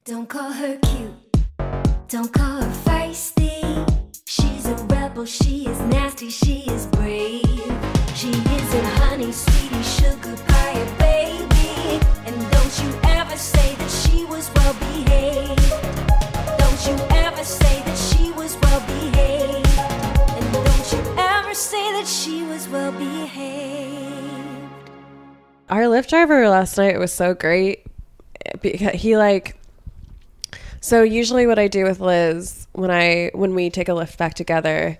Don't call her cute, don't call her feisty. She's a rebel, she is nasty, she is brave. She isn't honey, sweetie, sugar pie, baby. And don't you ever say that she was well behaved. Don't you ever say that she was well behaved. And don't you ever say that she was well behaved. Our Lyft driver last night was so great because he so usually what I do with Liz when we take a Lyft back together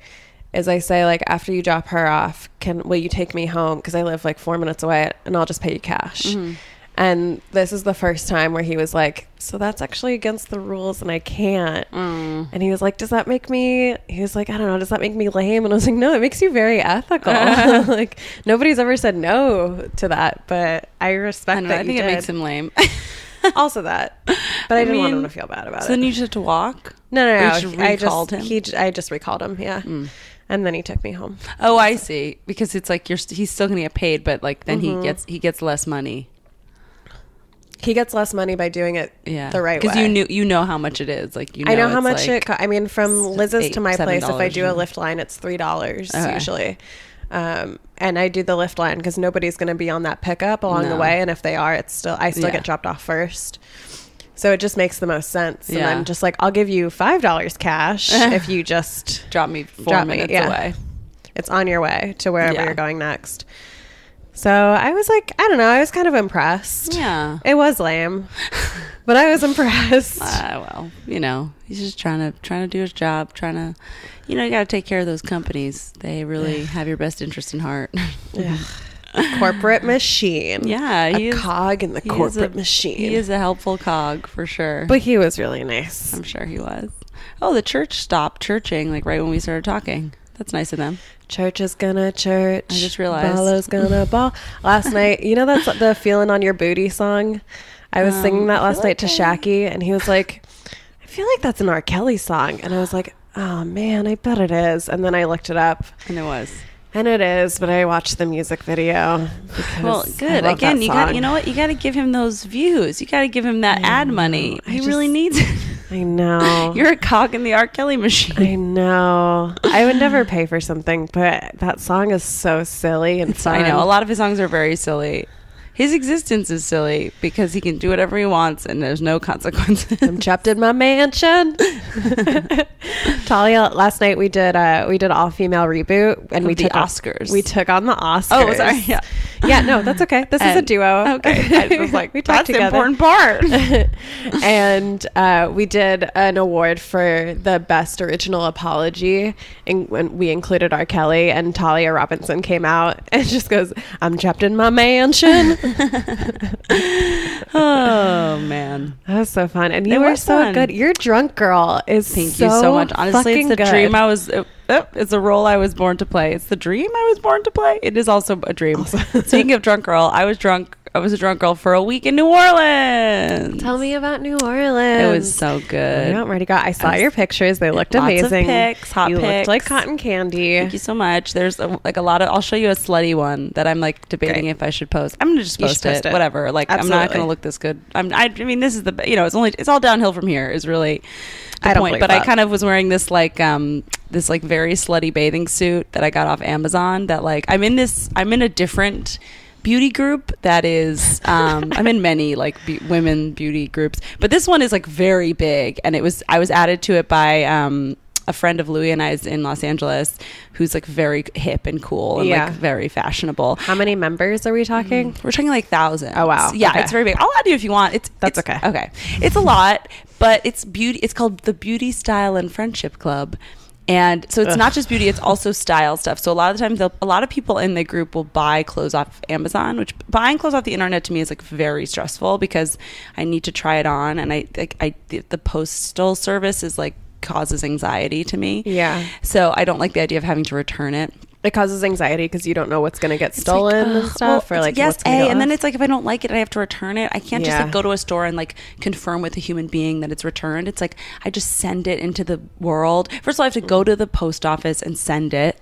is I say, like, after you drop her off, will you take me home? Because I live like 4 minutes away and I'll just pay you cash. Mm-hmm. And this is the first time where he was like, so that's actually against the rules and I can't. Mm. And he was like, does that make me, he was like, I don't know, does that make me lame? And I was like, no, it makes you very ethical. Like, nobody's ever said no to that, but I respect that. I think it makes him lame. Also that, but I didn't want him to feel bad about it. So then you just have to walk? No. I just recalled him. Yeah. Mm. And then he took me home. Oh, I see. Because it's like he's still gonna get paid, but like then he gets less money. He gets less money by doing it the right way. Because you know how much it is. Like I know how much I mean, from Liz's to my place, if I do a Lyft line, it's $3 usually. And I do the Lyft line because nobody's going to be on that pickup along the way, and if they are, I still get dropped off first. So it just makes the most sense. And I'm just like, I'll give you $5 cash if you just drop me 4 minutes away. It's on your way to wherever you're going next. So I was like, I don't know, I was kind of impressed. Yeah, it was lame, but I was impressed. Well, he's just trying to do his job, you got to take care of those companies. They really have your best interest in heart. Corporate machine. Yeah, a cog in the corporate machine. He is a helpful cog for sure. But he was really nice. I'm sure he was. Oh, the church stopped churching like right when we started talking. That's nice of them. Church is gonna church. I just realized. Ballow's gonna ball. Last night, that's the Feeling on Your Booty song. I was singing that last night to Shaki, and he was like, I feel like that's an R. Kelly song. And I was like, oh man, I bet it is. And then I looked it up. And it was. And it is, but I watched the music video. Well, good. Again, you got to give him those views. You got to give him that ad money. He really needs it. I know. You're a cog in the R. Kelly machine. I know. I would never pay for something, but that song is so silly and fun. I know. A lot of his songs are very silly. His existence is silly because he can do whatever he wants and there's no consequences. I'm trapped in my mansion. Talia, last night we did all female reboot and we took Oscars. We took on the Oscars. Oh, sorry. Yeah. Yeah, no, that's okay. This is a duo. Okay. I was like, we talked together. That's the important part. And we did an award for the best original apology, and when we included R. Kelly, and Talia Robinson came out and just goes, I'm trapped in my mansion. Oh man, that was so fun. And you were so good. Your drunk girl is Thank you so much. Honestly, it's the dream I was it's a role I was born to play. It's the dream I was born to play. It is also a dream. Speaking of drunk girl, I was a drunk girl for a week in New Orleans. Tell me about New Orleans. It was so good. I saw your pictures. They looked amazing. Hot pics. Looked like cotton candy. Thank you so much. There's a lot of, I'll show you a slutty one that I'm like debating if I should post. I'm going to just post it. Whatever. Like, absolutely. I'm not going to look this good. I mean, this is it's all downhill from here is really the point. But I kind of was wearing this very slutty bathing suit that I got off Amazon that like, I'm in a different beauty group that is I'm in many like women beauty groups, but this one is like very big, and I was added to it by a friend of Louis and I's in Los Angeles who's like very hip and cool and like very fashionable. How many members are we talking? We're talking like thousands. Oh wow. Yeah, okay. It's very big. I'll add you if you want. It's okay. Okay. It's a lot, but it's beauty. It's called the Beauty Style and Friendship Club. And so it's not just beauty, it's also style stuff. So a lot of the time, a lot of people in the group will buy clothes off Amazon, which buying clothes off the internet to me is like very stressful because I need to try it on. And the postal service is like causes anxiety to me. Yeah. So I don't like the idea of having to return it. It causes anxiety because you don't know what's going to get stolen and stuff. Or like, yes, and then it's like if I don't like it, I have to return it. I can't just like go to a store and like confirm with a human being that it's returned. It's like I just send it into the world. First of all, I have to go to the post office and send it.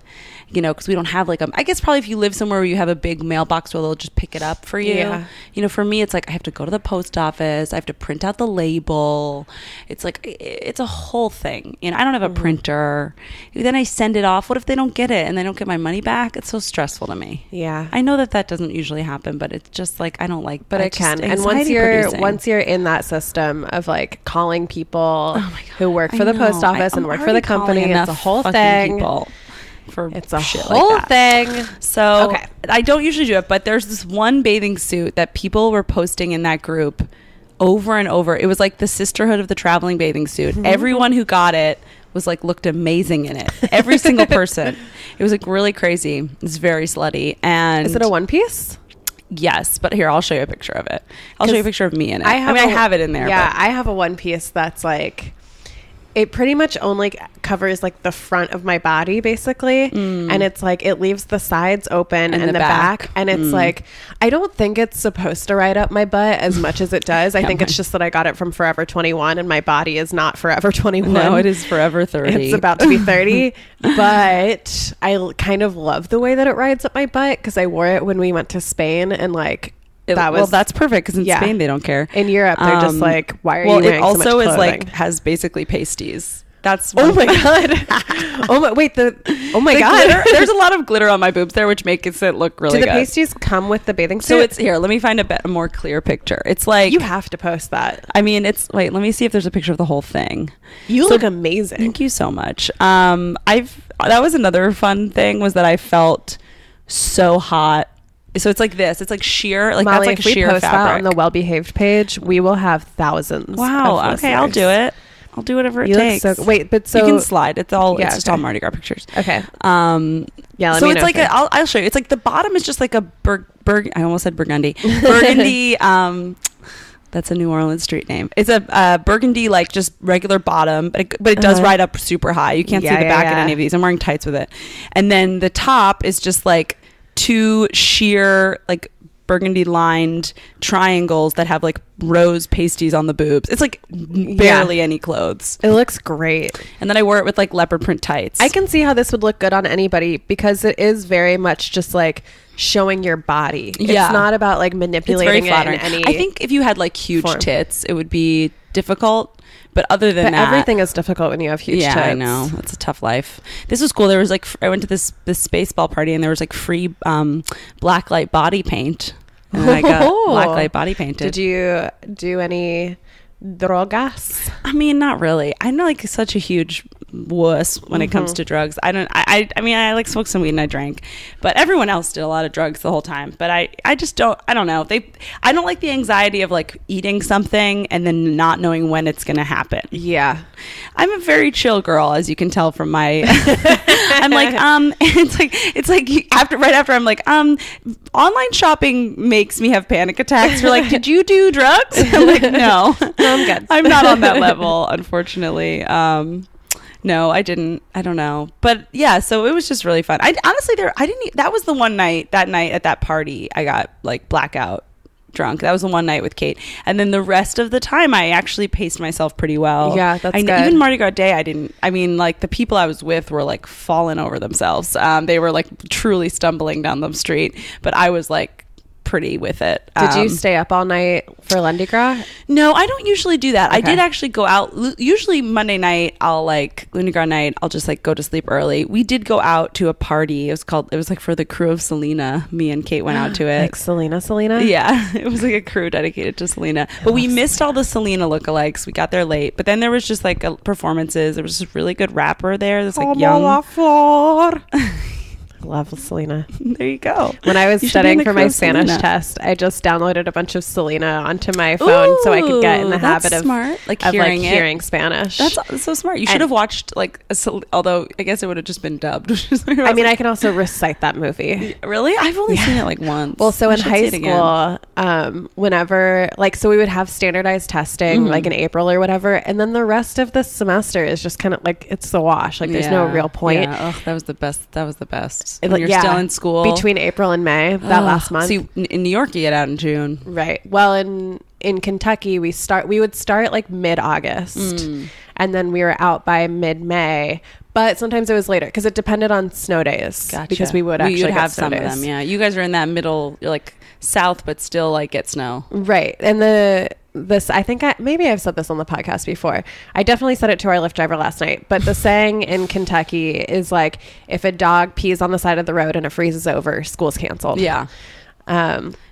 You know, because we don't have like I guess probably if you live somewhere where you have a big mailbox where they'll just pick it up for you. Yeah. You know, for me, it's like I have to go to the post office. I have to print out the label. It's like it's a whole thing. You know, I don't have a printer. Then I send it off. What if they don't get it and they don't get my money back? It's so stressful to me. Yeah, I know that doesn't usually happen, but it's just like I don't like. But it can. And once you're in that system of like calling people who work for the post office and work for the company, it's a whole thing. It's a whole thing. So I don't usually do it, but there's this one bathing suit that people were posting in that group over and over. It was like the sisterhood of the traveling bathing suit. Everyone who got it was like looked amazing in it. Every single person. It was like really crazy. It's very slutty. And is it a one piece? Yes, but here I'll show you a picture of it. I'll show you a picture of me in it. I have it in there. Yeah, I have a one piece that's like. It pretty much only covers like the front of my body basically. And it's like it leaves the sides open and the back. And it's like I don't think it's supposed to ride up my butt as much as it does. I think it's just that I got it from Forever 21 and my body is not Forever 21. No, it is Forever 30. It's about to be 30. But I kind of love the way that it rides up my butt because I wore it when we went to Spain and like that's perfect because in Spain they don't care. In Europe they're just like, why are you wearing so much clothing? It also is like has basically pasties. That's oh my god. God. Glitter, there's a lot of glitter on my boobs there, which makes it look really good. Do the pasties come with the bathing suit? So it's here. Let me find a more clear picture. It's like you have to post that. I mean, let me see if there's a picture of the whole thing. You look amazing. Thank you so much. That was another fun thing was that I felt so hot. So it's like this. It's like sheer. Like Molly, that's like if sheer we post fabric. that on the Well Behaved page, we will have thousands. Wow. Okay, I'll do it. I'll do whatever it takes. You can slide. It's just all Mardi Gras pictures. Okay. Yeah. So it's like I'll show you. It's like the bottom is just like a I almost said burgundy. Burgundy. That's a New Orleans street name. It's a burgundy, like just regular bottom, but it does ride up super high. You can't see the back in any of these. I'm wearing tights with it, and then the top is just like two sheer like burgundy lined triangles that have like rose pasties on the boobs. It's like barely any clothes. It looks great. And then I wore it with like leopard print tights. I can see how this would look good on anybody because it is very much just like showing your body. Yeah. It's not about like manipulating it in any I think if you had like huge tits, it would be difficult. But other than that, everything is difficult when you have huge tits. I know. It's a tough life. This was cool. There was like, I went to this Spaceball party and there was like free blacklight body paint. And then I got blacklight body painted. Did you do any drogas? I mean, not really. I'm not like such a huge wuss when it comes to drugs. I mean, I like smoked some weed and I drank, but everyone else did a lot of drugs the whole time. But I just don't know. I don't like the anxiety of like eating something and then not knowing when it's going to happen. Yeah. I'm a very chill girl, as you can tell from my, I'm like, it's like right after I'm like, online shopping makes me have panic attacks. You're like, did you do drugs? I'm like, no, I'm good. I'm not on that level, unfortunately. No, I didn't. I don't know. But yeah, so it was just really fun. That was the one night at that party I got like blackout drunk. That was the one night with Kate. And then the rest of the time I actually paced myself pretty well. Yeah, that's good. Even Mardi Gras Day, like the people I was with were like falling over themselves. They were like truly stumbling down the street, but I was like pretty with it. Did you stay up all night for Lundi Gras? No, I don't usually do that. Okay. I did actually go out. Usually Monday night, I'll like Lundi Gras night, I'll just like go to sleep early. We did go out to a party. It was like for the crew of Selena. Me and Kate went out to it. Like Selena? Yeah. It was like a crew dedicated to Selena. But we missed all the Selena lookalikes. We got there late. But then there was just like performances. There was this really good rapper there. That's like young. Love Selena. There you go. When I was studying for my Spanish test, I just downloaded a bunch of Selena onto my phone so I could get in the habit of smart. Hearing Spanish. That's so smart. You should have watched although I guess it would have just been dubbed. I mean, I can also recite that movie. Really? I've only seen it like once. Well, so in high school, whenever so we would have standardized testing like in April or whatever, and then the rest of the semester is just kind of like it's the wash. Like there's no real point. Yeah. Oh, that was the best. August when you're still in school. Between April and May, that last month. So in New York, you get out in June. Right. Well, in Kentucky, we would start like mid-August, and then we were out by mid-May. But sometimes it was later because it depended on snow days. Gotcha. Because we would actually have some of them. Yeah, you guys are in that middle, you're like south, but still like get snow. Right. And I think maybe I've said this on the podcast before. I definitely said it to our Lyft driver last night. But the saying in Kentucky is like, if a dog pees on the side of the road and it freezes over, school's canceled. Yeah.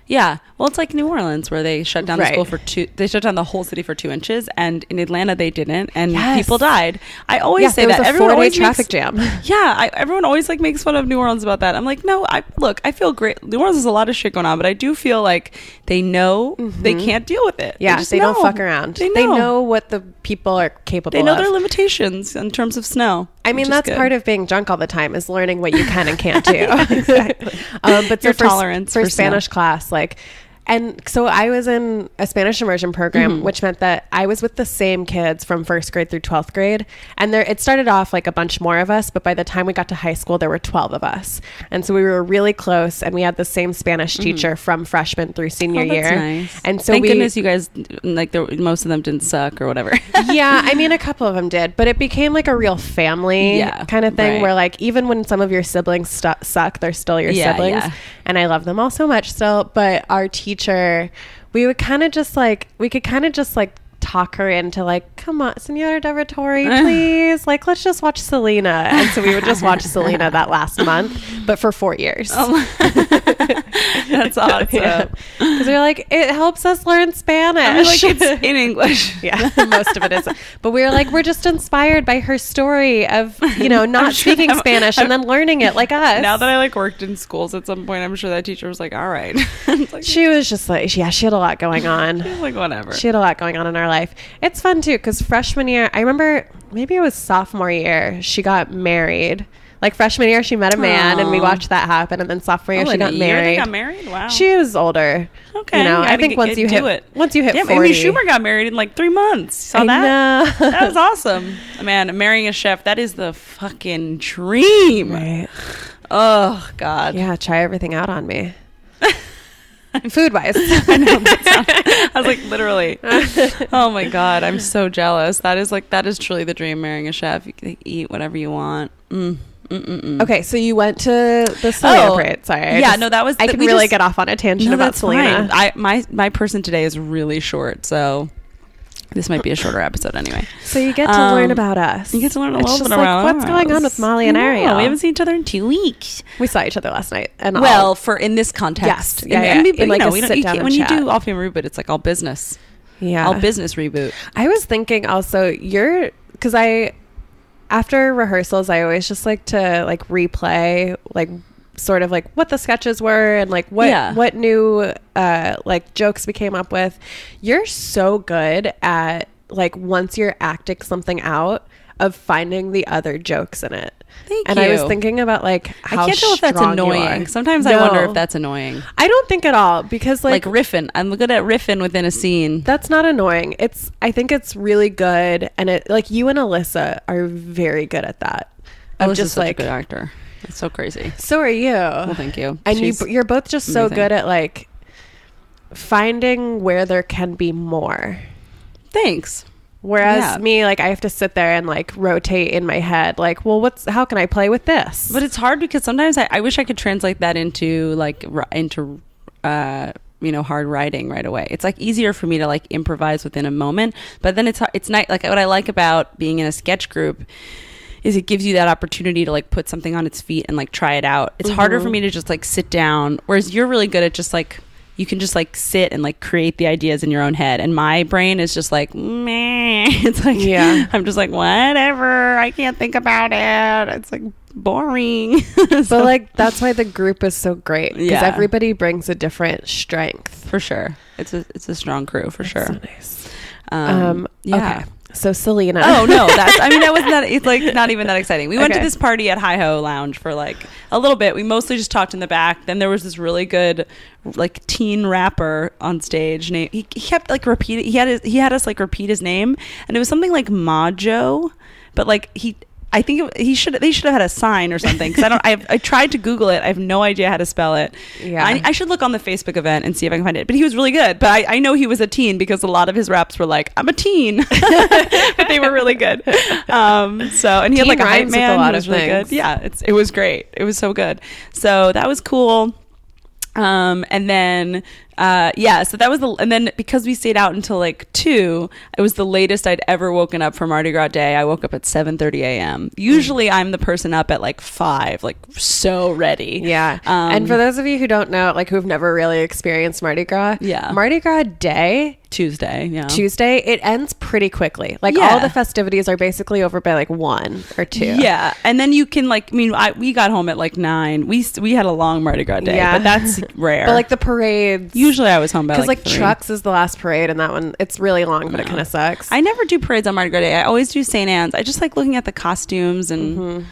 Yeah. Well, it's like New Orleans where they shut down the school they shut down the whole city for 2 inches, and in Atlanta they didn't, and people died. I always say that everyone always traffic jam. Yeah. Everyone always like makes fun of New Orleans about that. I'm like, no, I feel great. New Orleans has a lot of shit going on, but I do feel like they know they can't deal with it. Yeah. They don't fuck around. They know what the people are capable of. They know their limitations in terms of snow. I mean, that's part of being drunk all the time is learning what you can and can't do. Exactly. But your tolerance for Spanish class, like, and so I was in a Spanish immersion program, which meant that I was with the same kids from 1st grade through 12th grade. And it started off like a bunch more of us, but by the time we got to high school, there were 12 of us. And so we were really close, and we had the same Spanish teacher from freshman through senior year. Nice. And so thank goodness you guys, like most of them didn't suck or whatever. Yeah, I mean, a couple of them did, but it became like a real family kind of thing where like even when some of your siblings suck, they're still your siblings. Yeah. And I love them all so much still, but our teacher, we could kind of just like talk her into like, come on, Senora Doratory, please, like, let's just watch Selena. And so we would just watch Selena that last month, but for 4 years. That's awesome. Because we're like, it helps us learn Spanish. I mean, like, it's in English. Yeah, most of it is. But we were like, we're just inspired by her story of, not speaking Spanish and then learning it like us. Now that I like worked in schools at some point, I'm sure that teacher was like, all right. Like, she was just like, she had a lot going on. She was like, whatever. She had a lot going on in our life. It's fun too, because freshman year, I remember maybe it was sophomore year, she got married. Like freshman year, she met a man, and we watched that happen. And then sophomore year, she got married. They got married? Wow. She was older. Okay. I think once you hit 40. Amy Schumer got married in like 3 months. Saw that? That was awesome. Man, marrying a chef, that is the fucking dream. Right. Oh, God. Yeah, try everything out on me. Food wise. I know. I was like, literally. Oh my God. I'm so jealous. That is truly the dream, marrying a chef. You can eat whatever you want. Okay, so you went to the Selena parade. Sorry. Yeah, no, that was... I can really get off on a tangent about Selena. My person today is really short, so... This might be a shorter episode anyway. So you get to learn about us. You get to learn a little bit about what's going on with Molly and Ariel. We haven't seen each other in 2 weeks. We saw each other last night. And for in this context. Yes. In like a sit-down when you do Off-Film Reboot, it's like all business. Yeah. All business reboot. I was thinking also, because after rehearsals, I always just like to like replay like sort of like what the sketches were and like what new like jokes we came up with. You're so good at like once you're acting something out of finding the other jokes in it. Thank you. And I was thinking about like how I can't tell if that's annoying. Sometimes I wonder if that's annoying. I don't think at all, because like riffing. I'm good at riffing within a scene. That's not annoying. I think it's really good, and it like you and Alyssa are very good at that. Alyssa's such a good actor. It's so crazy. So are you. Well, thank you. And you're both just amazing. So good at like finding where there can be more. Thanks. Whereas me, like, I have to sit there and like rotate in my head, like, well, how can I play with this? But it's hard because sometimes I wish I could translate that into hard writing right away. It's like easier for me to like improvise within a moment, but then it's not like what I like about being in a sketch group is it gives you that opportunity to like put something on its feet and like try it out. It's harder for me to just like sit down, whereas you're really good at just like you can just like sit and like create the ideas in your own head, and my brain is just like meh. It's like I'm just like whatever, I can't think about it, it's like boring. But like that's why the group is so great, because everybody brings a different strength. For sure. It's a strong crew for sure. So nice. Okay. So Selena. Oh no, that wasn't that. It's like not even that exciting. We went to this party at Hi Ho Lounge for like a little bit. We mostly just talked in the back. Then there was this really good like teen rapper on stage. He kept like repeating. He had us like repeat his name, and it was something like Majo, but like I think they should have had a sign or something, because I tried to Google it. I have no idea how to spell it. Yeah, I should look on the Facebook event and see if I can find it. But he was really good. But I know he was a teen, because a lot of his raps were like, I'm a teen. But they were really good. And he teen had like a hype man. A lot of really good. Yeah, it was great. It was so good. So that was cool. And then so that was and then because we stayed out until like 2, it was the latest I'd ever woken up for Mardi Gras Day. I woke up at 7:30 a.m. Usually I'm the person up at like 5, like so ready. Yeah. And for those of you who don't know, like who've never really experienced Mardi Gras, Mardi Gras Day, Tuesday, it ends pretty quickly. Like all the festivities are basically over by like 1 or 2. Yeah. And then you can like, we got home at like 9. We had a long Mardi Gras Day, but that's rare. But like the parades, usually I was home by like 3. Trucks is the last parade, and that one, it's really long, but it kind of sucks. I never do parades on Mardi Gras Day. I always do St. Anne's. I just like looking at the costumes and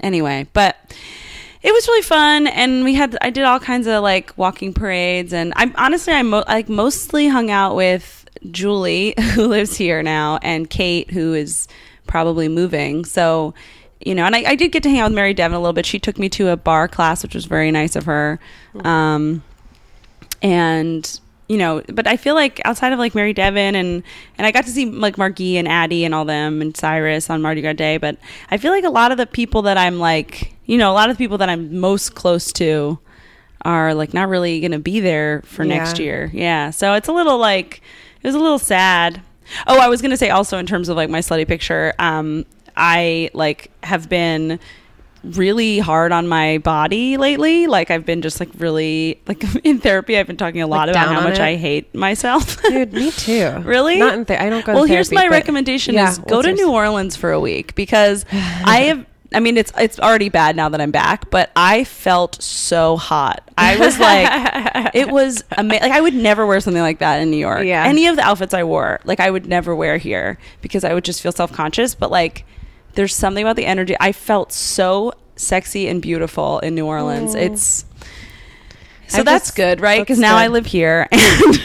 anyway, but it was really fun, and I did all kinds of like walking parades, and I mostly hung out with Julie, who lives here now, and Kate, who is probably moving. So, and I did get to hang out with Mary Devon a little bit. She took me to a bar class, which was very nice of her. But I feel like outside of like Mary Devon and I got to see like Margie and Addie and all them and Cyrus on Mardi Gras Day, but I feel like a lot of the people that I'm like, a lot of the people that I'm most close to are like not really going to be there for next year. Yeah. So it's a little like, it was a little sad. Oh, I was going to say also in terms of like my slutty picture, I like have been really hard on my body lately. Like I've been just like really like in therapy. I've been talking a lot about how much I hate myself. Dude, me too. Really? Not in I don't go. Well, to here's therapy, my recommendation: is go to New Orleans for a week, because it's already bad now that I'm back, but I felt so hot. I was like, it was amazing. Like I would never wear something like that in New York. Yeah. Any of the outfits I wore, like I would never wear here, because I would just feel self-conscious. But like, there's something about the energy. I felt so sexy and beautiful in New Orleans. That's good, right? Because now I live here, and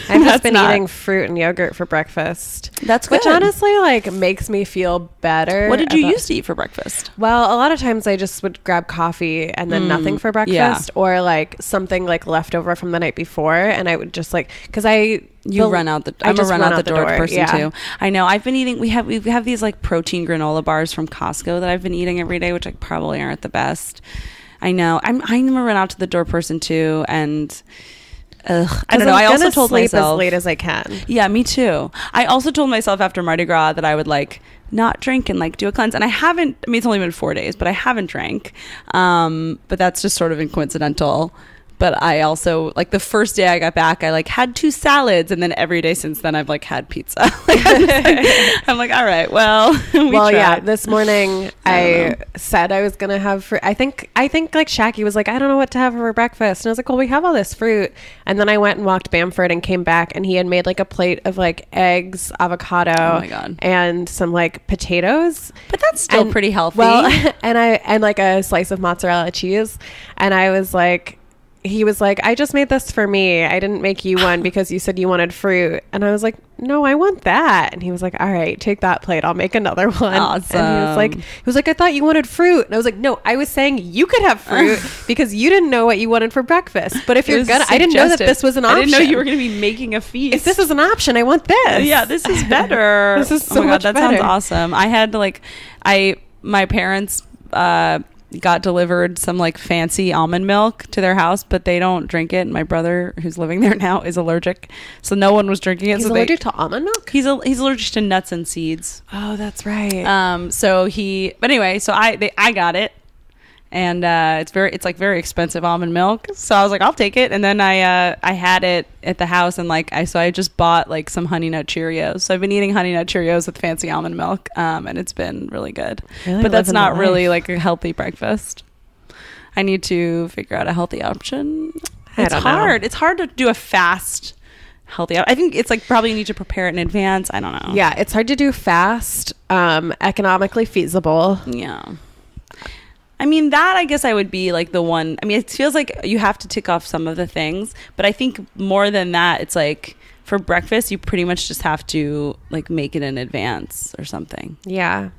I've just been eating fruit and yogurt for breakfast. That's good. Which honestly like makes me feel better. What did you used to eat for breakfast? Well, a lot of times I just would grab coffee and then nothing for breakfast, or like something like leftover from the night before, and I would just like, because I'm a run out the door person too. I know. I've been eating. We have these like protein granola bars from Costco that I've been eating every day, which like probably aren't the best. I know. I'm a run out to the door person too, and I don't know. I also told myself as late as I can. Yeah, me too. I also told myself after Mardi Gras that I would like not drink and like do a cleanse, and I haven't. I mean, it's only been 4 days, but I haven't drank. But that's just sort of coincidental. But I also, like, the first day I got back, I like had 2 salads, and then every day since then I've like had pizza. I'm like, all right, well, yeah. This morning I said I was gonna have fruit. I think like Shaki was like, I don't know what to have for breakfast, and I was like, well, we have all this fruit. And then I went and walked Bamford and came back, and he had made like a plate of like eggs, avocado, oh my God, and some like potatoes. But that's still pretty healthy. Well, and like a slice of mozzarella cheese, and I was like, he was like, I just made this for me. I didn't make you one because you said you wanted fruit. And I was like, no, I want that. And he was like, all right, take that plate. I'll make another one. Awesome. And he was like, I thought you wanted fruit. And I was like, no, I was saying you could have fruit because you didn't know what you wanted for breakfast. But if you're gonna, I didn't know that this was an option. I didn't know you were going to be making a feast. If this is an option, I want this. Yeah, this is better. This is so much better. That sounds awesome. I had to my parents, got delivered some like fancy almond milk to their house, but they don't drink it. My brother, who's living there now, is allergic, so no one was drinking it. He's allergic to almond milk? He's allergic to nuts and seeds. Oh, that's right. But anyway, so I got it, and it's like very expensive almond milk. So I was like, I'll take it. And then I had it at the house, and I just bought like some Honey Nut Cheerios. So I've been eating Honey Nut Cheerios with fancy almond milk, and it's been really good. Really? But that's not really like a healthy breakfast. I need to figure out a healthy option. It's hard. It's hard to do a fast healthy. I think it's like probably you need to prepare it in advance. I don't know. Yeah, it's hard to do fast, economically feasible. Yeah. I mean, that I guess I would be like the one. I mean, it feels like you have to tick off some of the things, but I think more than that, it's like for breakfast, you pretty much just have to like make it in advance or something. Yeah.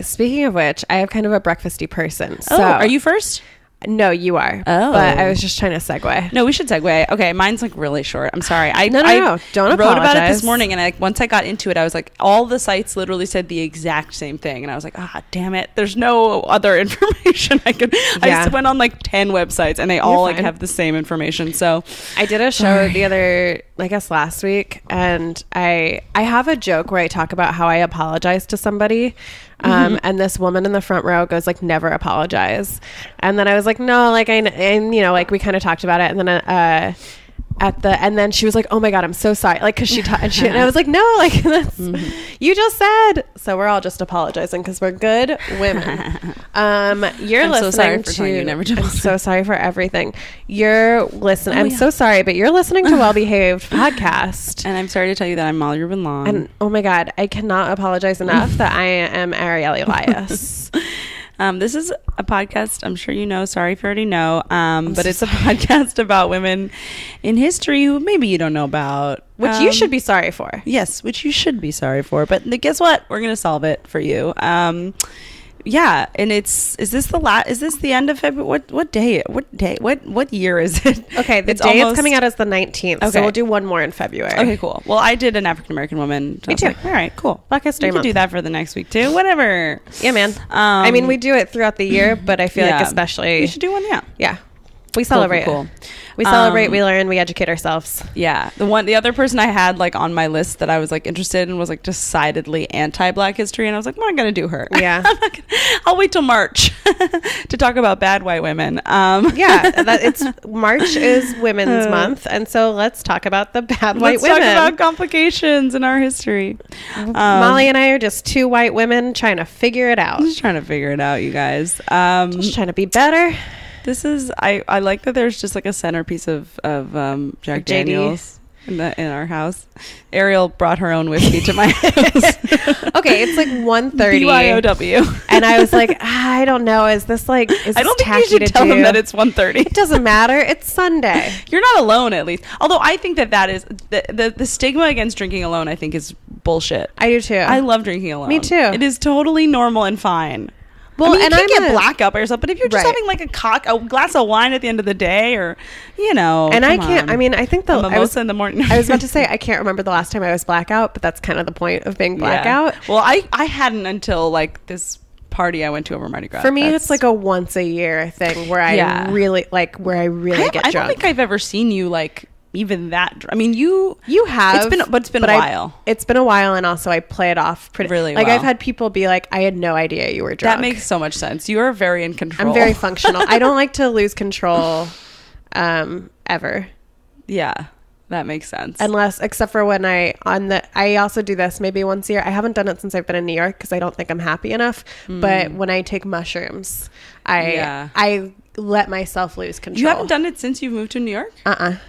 Speaking of which, I have kind of a breakfasty person. So are you first? No, you are. Oh. But I was just trying to segue. No, we should segue. Okay, mine's like really short. I'm sorry. No. Don't wrote apologize. about it this morning, and once I got into it, I was like, all the sites literally said the exact same thing. And I was like, damn it. There's no other information I could. Yeah. I just went on like 10 websites, and they all like have the same information. So I did a show the other, I guess last week, and I have a joke where I talk about how I apologize to somebody. And this woman in the front row goes like, never apologize. And then I was like, no, like and you know, like we kind of talked about it. And then and then she was like, oh my God, I'm so sorry. Like, cause and I was like, no, like that's, you just said. So we're all just apologizing because we're good women. You're listening so sorry for telling you never to I'm so sorry for everything. You're listening. I'm so sorry, but you're listening to Well Behaved podcast. And I'm sorry to tell you that I'm Molly Ruben-Long. And oh my God, I cannot apologize enough that I am Ariel Elias. This is a podcast, I'm sure you know, sorry if you already know, but it's a podcast about women in history who maybe you don't know about. Which you should be sorry for. Yes, which you should be sorry for. But guess what? We're going to solve it for you. Yeah, and is this the end of February? What year is it? Okay, the day it's coming out is the 19th. Okay. So we'll do one more in February. Okay, cool. Well, I did an African American woman. So Me too. Like, all right, cool. Black History Month. We can do that for the next week too. Whatever. Yeah, man. I mean, we do it throughout the year, but I feel like especially we should do one. Yeah. We celebrate. Cool. We celebrate, we learn, we educate ourselves. Yeah. The other person I had like on my list that I was like interested in was like decidedly anti-Black history, and I was like, well, I'm gonna do her. Yeah. I'll wait till March to talk about bad white women. March is Women's Month, and so let's talk about the bad white women. Let's talk about complications in our history. Molly and I are just two white women trying to figure it out. Just trying to figure it out, you guys. Just trying to be better. This is I like that there's just like a centerpiece of Jack Daniels in our house. Ariel brought her own whiskey to my house. Okay, it's like 1:30 BYOW, and I was like, I don't know, is this I don't think you should tell them that it's 1:30. It doesn't matter, it's Sunday. You're not alone, at least. Although I think that is the stigma against drinking alone, I think, is bullshit. I do too. I love drinking alone. Me too. It is totally normal and fine. Well, you can get blackout by yourself, but if you're just having like a glass of wine at the end of the day, or and I can't. I mean, I think I was in the morning. I was about to say I can't remember the last time I was blackout, but that's kind of the point of being blackout. Yeah. Well, I hadn't until like this party I went to over Mardi Gras. For me, it's like a once a year thing where I really get drunk. I don't think I've ever seen you like even that. I mean, you have. It's been a while. It's been a while, and also I play it off pretty really like well. I've had people be like, I had no idea you were drunk. That makes so much sense. You are very in control. I'm very functional. I don't like to lose control ever. Yeah, that makes sense. Except for when I also do this maybe once a year. I haven't done it since I've been in New York because I don't think I'm happy enough. But when I take mushrooms, I let myself lose control. You haven't done it since you've moved to New York?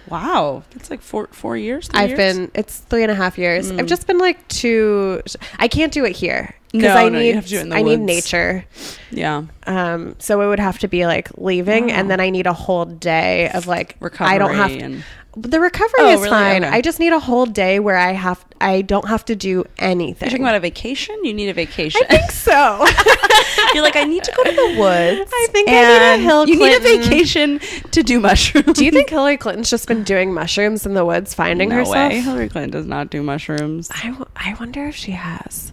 Wow. That's like 4 years? It's 3.5 years. I've just been like I can't do it here. Because you have to do it in the woods. Need nature. Yeah. So it would have to be like leaving, and then I need a whole day of like recovery. I don't have to. The recovery is fine. Okay. I just need a whole day where I don't have to do anything. You're talking about a vacation? You need a vacation. I think so. You're like, I need to go to the woods. I think I need a Hillary Clinton. You need a vacation to do mushrooms. Do you think Hillary Clinton's just been doing mushrooms in the woods, finding herself? No way. Hillary Clinton does not do mushrooms. I wonder if she has.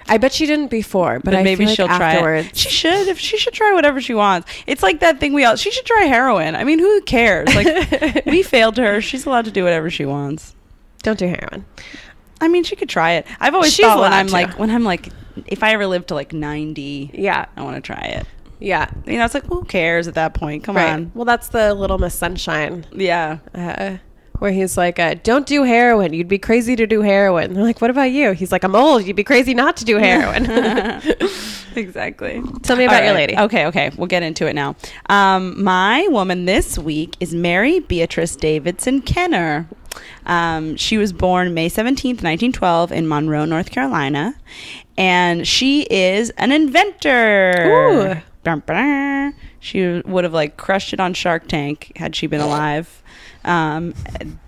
I bet she didn't before, but maybe she'll try afterwards. She should. She should try whatever she wants. It's like that thing she should try heroin. I mean, who cares? Like, we failed her. She's allowed to do whatever she wants. Don't do heroin. I mean, she could try it. I've always thought when I'm like, if I ever live to like 90, I want to try it. Yeah. It's like, who cares at that point? Come on. Well, that's the Little Miss Sunshine. Yeah. Where he's like, don't do heroin. You'd be crazy to do heroin. They're like, what about you? He's like, I'm old. You'd be crazy not to do heroin. Exactly. Tell me about your lady. Okay. We'll get into it now. My woman this week is Mary Beatrice Davidson Kenner. She was born May 17th, 1912 in Monroe, North Carolina. And she is an inventor. Ooh. She would have like crushed it on Shark Tank had she been alive.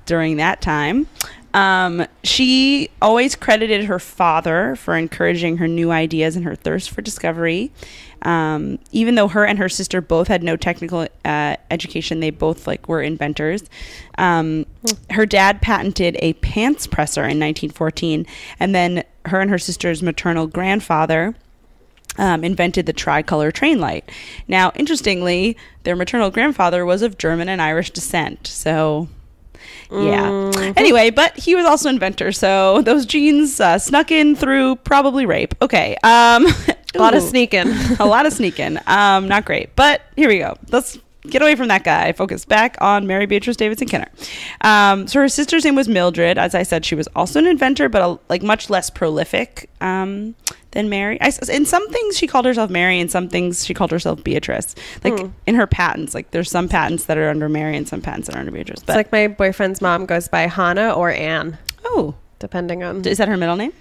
During that time. She always credited her father for encouraging her new ideas and her thirst for discovery. Even though her and her sister both had no technical education, they both were inventors. Her dad patented a pants presser in 1914, and then her and her sister's maternal grandfather invented the tricolor train light. Now, interestingly, their maternal grandfather was of German and Irish descent, so... yeah. Anyway, but he was also an inventor, so those genes snuck in through probably rape. Okay. A lot of sneaking. A lot of sneaking. Not great. But here we go. Let's get away from that guy. Focus back on Mary Beatrice Davidson Kenner. So her sister's name was Mildred. As I said, she was also an inventor, but much less prolific than Mary. In some things she called herself Mary, and some things she called herself Beatrice. In her patents, there's some patents that are under Mary and some patents that are under Beatrice. But it's my boyfriend's mom goes by Hannah or Anne. Oh, depending on. Is that her middle name?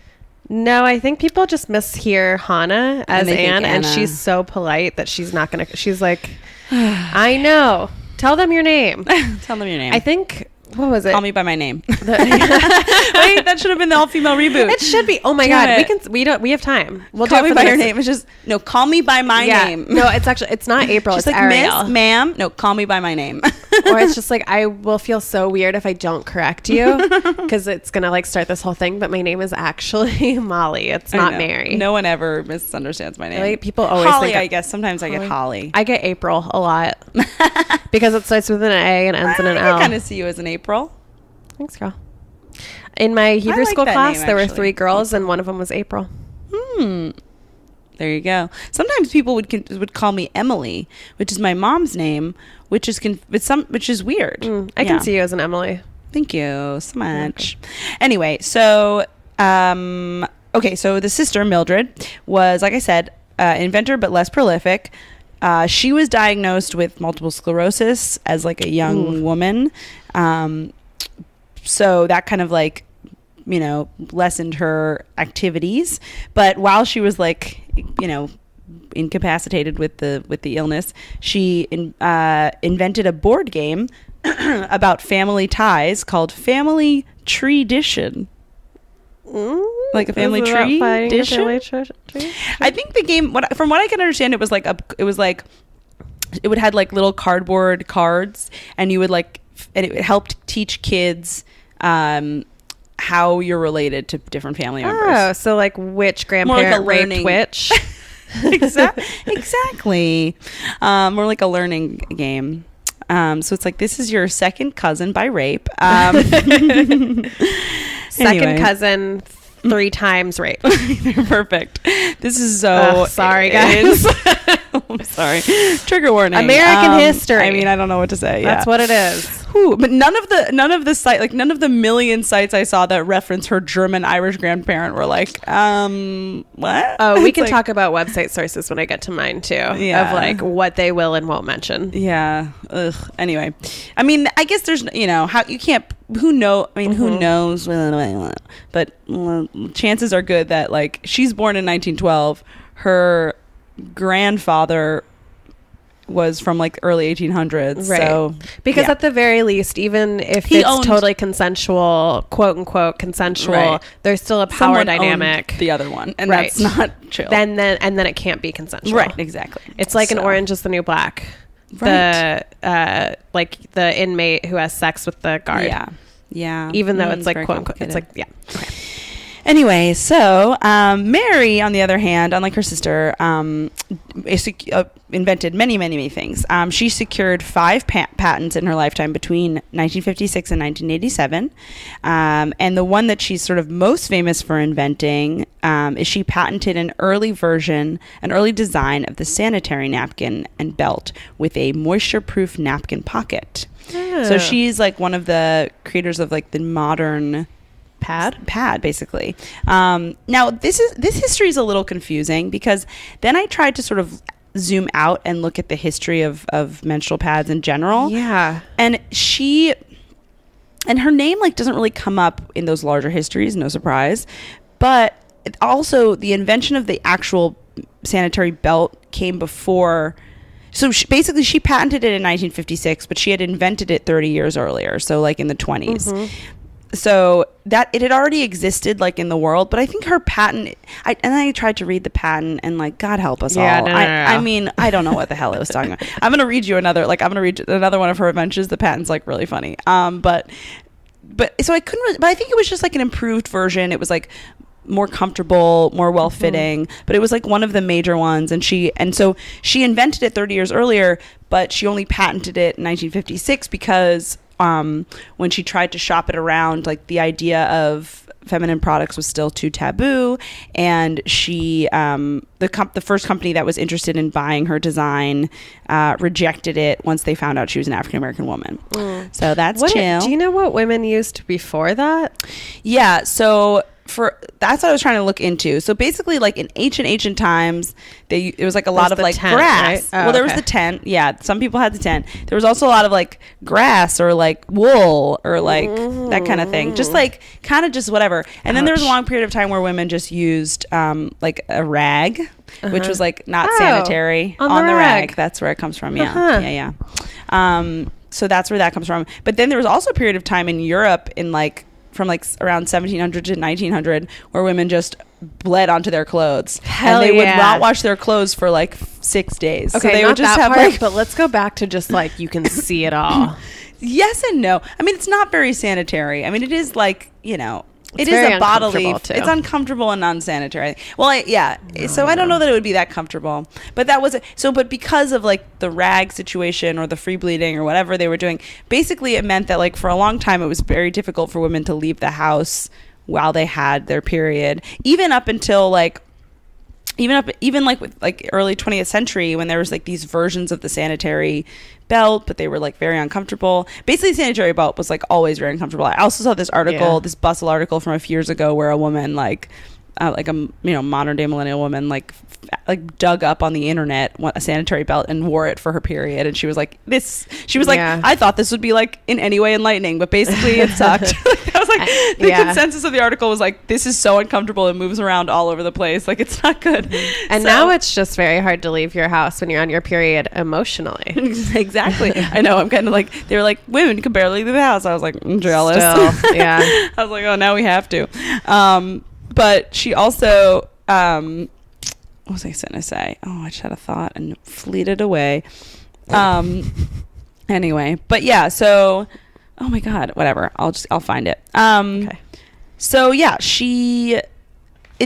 No, I think people just mishear Hannah as Anne, and she's so polite that she's not gonna. She's like, I know. Tell them your name. Tell them your name. I think. What was it? Call Me by My Name. Wait, that should have been the all-female reboot. It should be. Oh my God, we have time. We'll Call Me by Your Name. It's just no. Call Me by My Name. No, it's not April. It's Ariel. Miss, ma'am. No, Call Me by My Name. Or it's just I will feel so weird if I don't correct you because it's gonna start this whole thing. But my name is actually Molly. It's not Mary. No one ever misunderstands my name. Really? People always Holly. think I guess sometimes I get Holly. I get April a lot because it starts with an A and ends in an L. I kind of see you as an April. Thanks, girl. In my Hebrew school class, there were 3 girls, and one of them was April. There you go. Sometimes people would call me Emily, which is my mom's name, which is weird. I can see you as an Emily. Thank you so much. Anyway, so so the sister Mildred was, like I said, inventor but less prolific. She was diagnosed with multiple sclerosis as a young woman. So that kind of lessened her activities. But while she was incapacitated with the illness, she invented a board game about family ties called Family Tree-dition. Like a family tree edition. I think the game, from what I can understand, it was it would had little cardboard cards, and you would and it helped teach kids how you're related to different family members. Oh, so which grandparent raped which? Exactly. More like a learning game. So it's this is your second cousin by rape. Second cousin 3 times rape. Perfect. This is so sorry, guys. I'm sorry. Trigger warning. American history. I mean, I don't know what to say. That's what it is. But none of the million sites I saw that reference her German Irish grandparent were what? Oh, we can talk about website sources when I get to mine too. Yeah. Of what they will and won't mention. Yeah. Ugh. Anyway, I mean, I guess there's how you can't. Who knows? I mean, who knows? But chances are good that she's born in 1912. Her grandfather was from early 1800s, right? So because at the very least, even if it's totally consensual, quote unquote consensual, right, there's still a power dynamic. The other one, and that's not chill. Then it can't be consensual, right? Exactly. It's an Orange is the New Black. Right. The inmate who has sex with the guard. Yeah. Even though it's quote unquote, it's Okay. Anyway, so Mary, on the other hand, unlike her sister, invented many things. She secured 5 patents in her lifetime between 1956 and 1987. And the one that she's sort of most famous for inventing is she patented an early design of the sanitary napkin and belt with a moisture-proof napkin pocket. Oh. So she's one of the creators of the modern pad basically. Now this history is a little confusing because then I tried to sort of zoom out and look at the history of menstrual pads in general. Yeah. And her name doesn't really come up in those larger histories, no surprise. But also the invention of the actual sanitary belt came before. So she patented it in 1956, but she had invented it 30 years earlier, so in the 20s. Mm-hmm. so that it had already existed like in the world, but I think her patent, I tried to read the patent and like, God help us all. No. I mean, I don't know what the hell it was talking about. I'm going to read another one of her inventions. The patent's like really funny. But so I couldn't really, but I think it was just like an improved version. It was like more comfortable, more well-fitting, but it was like one of the major ones. And so she invented it 30 years earlier, but she only patented it in 1956 because when she tried to shop it around, like the idea of feminine products was still too taboo, and she the first company that was interested in buying her design rejected it once they found out she was an African American woman. So that's chill. Do you know what women used before that? Yeah, so that's what I was trying to look into. So basically, like in ancient times, it was like a lot of like tent, grass. right? Well, there was the tent. Yeah, some people had the tent. There was also a lot of like grass or like wool or like that kind of thing. Just like kind of just whatever. And then there was a long period of time where women just used like a rag, which was like not sanitary on the rag. That's where it comes from. Yeah, yeah. So that's where that comes from. But then there was also a period of time in Europe in like from like around 1700 to 1900 where women just bled onto their clothes. Hell, and they would not wash their clothes for like 6 days. Okay, so they not would just that have part, like, but let's go back to just like you can see it all. Yes and no. I mean, it's not very sanitary. I mean, it is like, you know, it is a bodily. It's uncomfortable and unsanitary. Well, so I don't know that it would be that comfortable. But that was it. So, but because of like the rag situation or the free bleeding or whatever they were doing, basically it meant that like for a long time it was very difficult for women to leave the house while they had their period, even up until like. Even like with like early 20th century when there was like these versions of the sanitary belt, but they were like very uncomfortable. Basically, the sanitary belt was like always very uncomfortable. I also saw this article, this Bustle article from a few years ago, where a woman like a modern day millennial woman like dug up on the internet a sanitary belt and wore it for her period, and she was like I thought this would be like in any way enlightening, but basically it sucked. That was like the consensus of the article was like, this is so uncomfortable, it moves around all over the place, like it's not good. And now it's just very hard to leave your house when you're on your period emotionally. Exactly. I know, I'm kind of like, they were like, women can barely leave the house. I was like, I'm jealous. Still, yeah. I was like, oh, now we have to. But she also, what was I going to say? Oh, I just had a thought and it fleeted away. Anyway, but yeah, so, oh my God, whatever. I'll find it. Okay. So yeah, it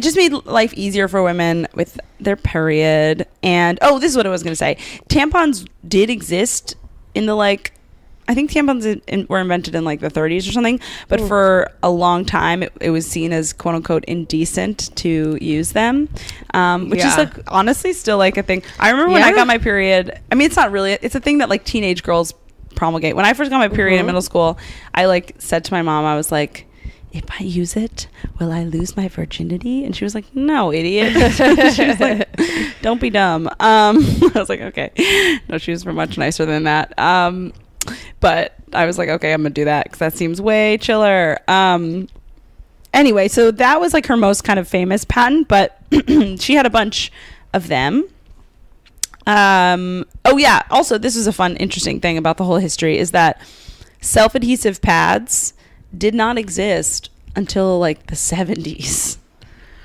just made life easier for women with their period. And, this is what I was going to say. Tampons did exist in the like, I think tampons were invented in like the 30s or something, but for a long time it was seen as quote unquote indecent to use them, which is like honestly still like a thing. I remember when I got my period, I mean, it's not really, it's a thing that like teenage girls promulgate. When I first got my period in middle school, I like said to my mom, I was like, if I use it, will I lose my virginity? And she was like, no, idiot. She was like, don't be dumb. I was like, okay. No, she was much nicer than that. But I was like, okay, I'm gonna do that because that seems way chiller. Anyway, so that was like her most kind of famous patent, but she had a bunch of them. Also, this is a fun, interesting thing about the whole history is that self-adhesive pads did not exist until like the 70s,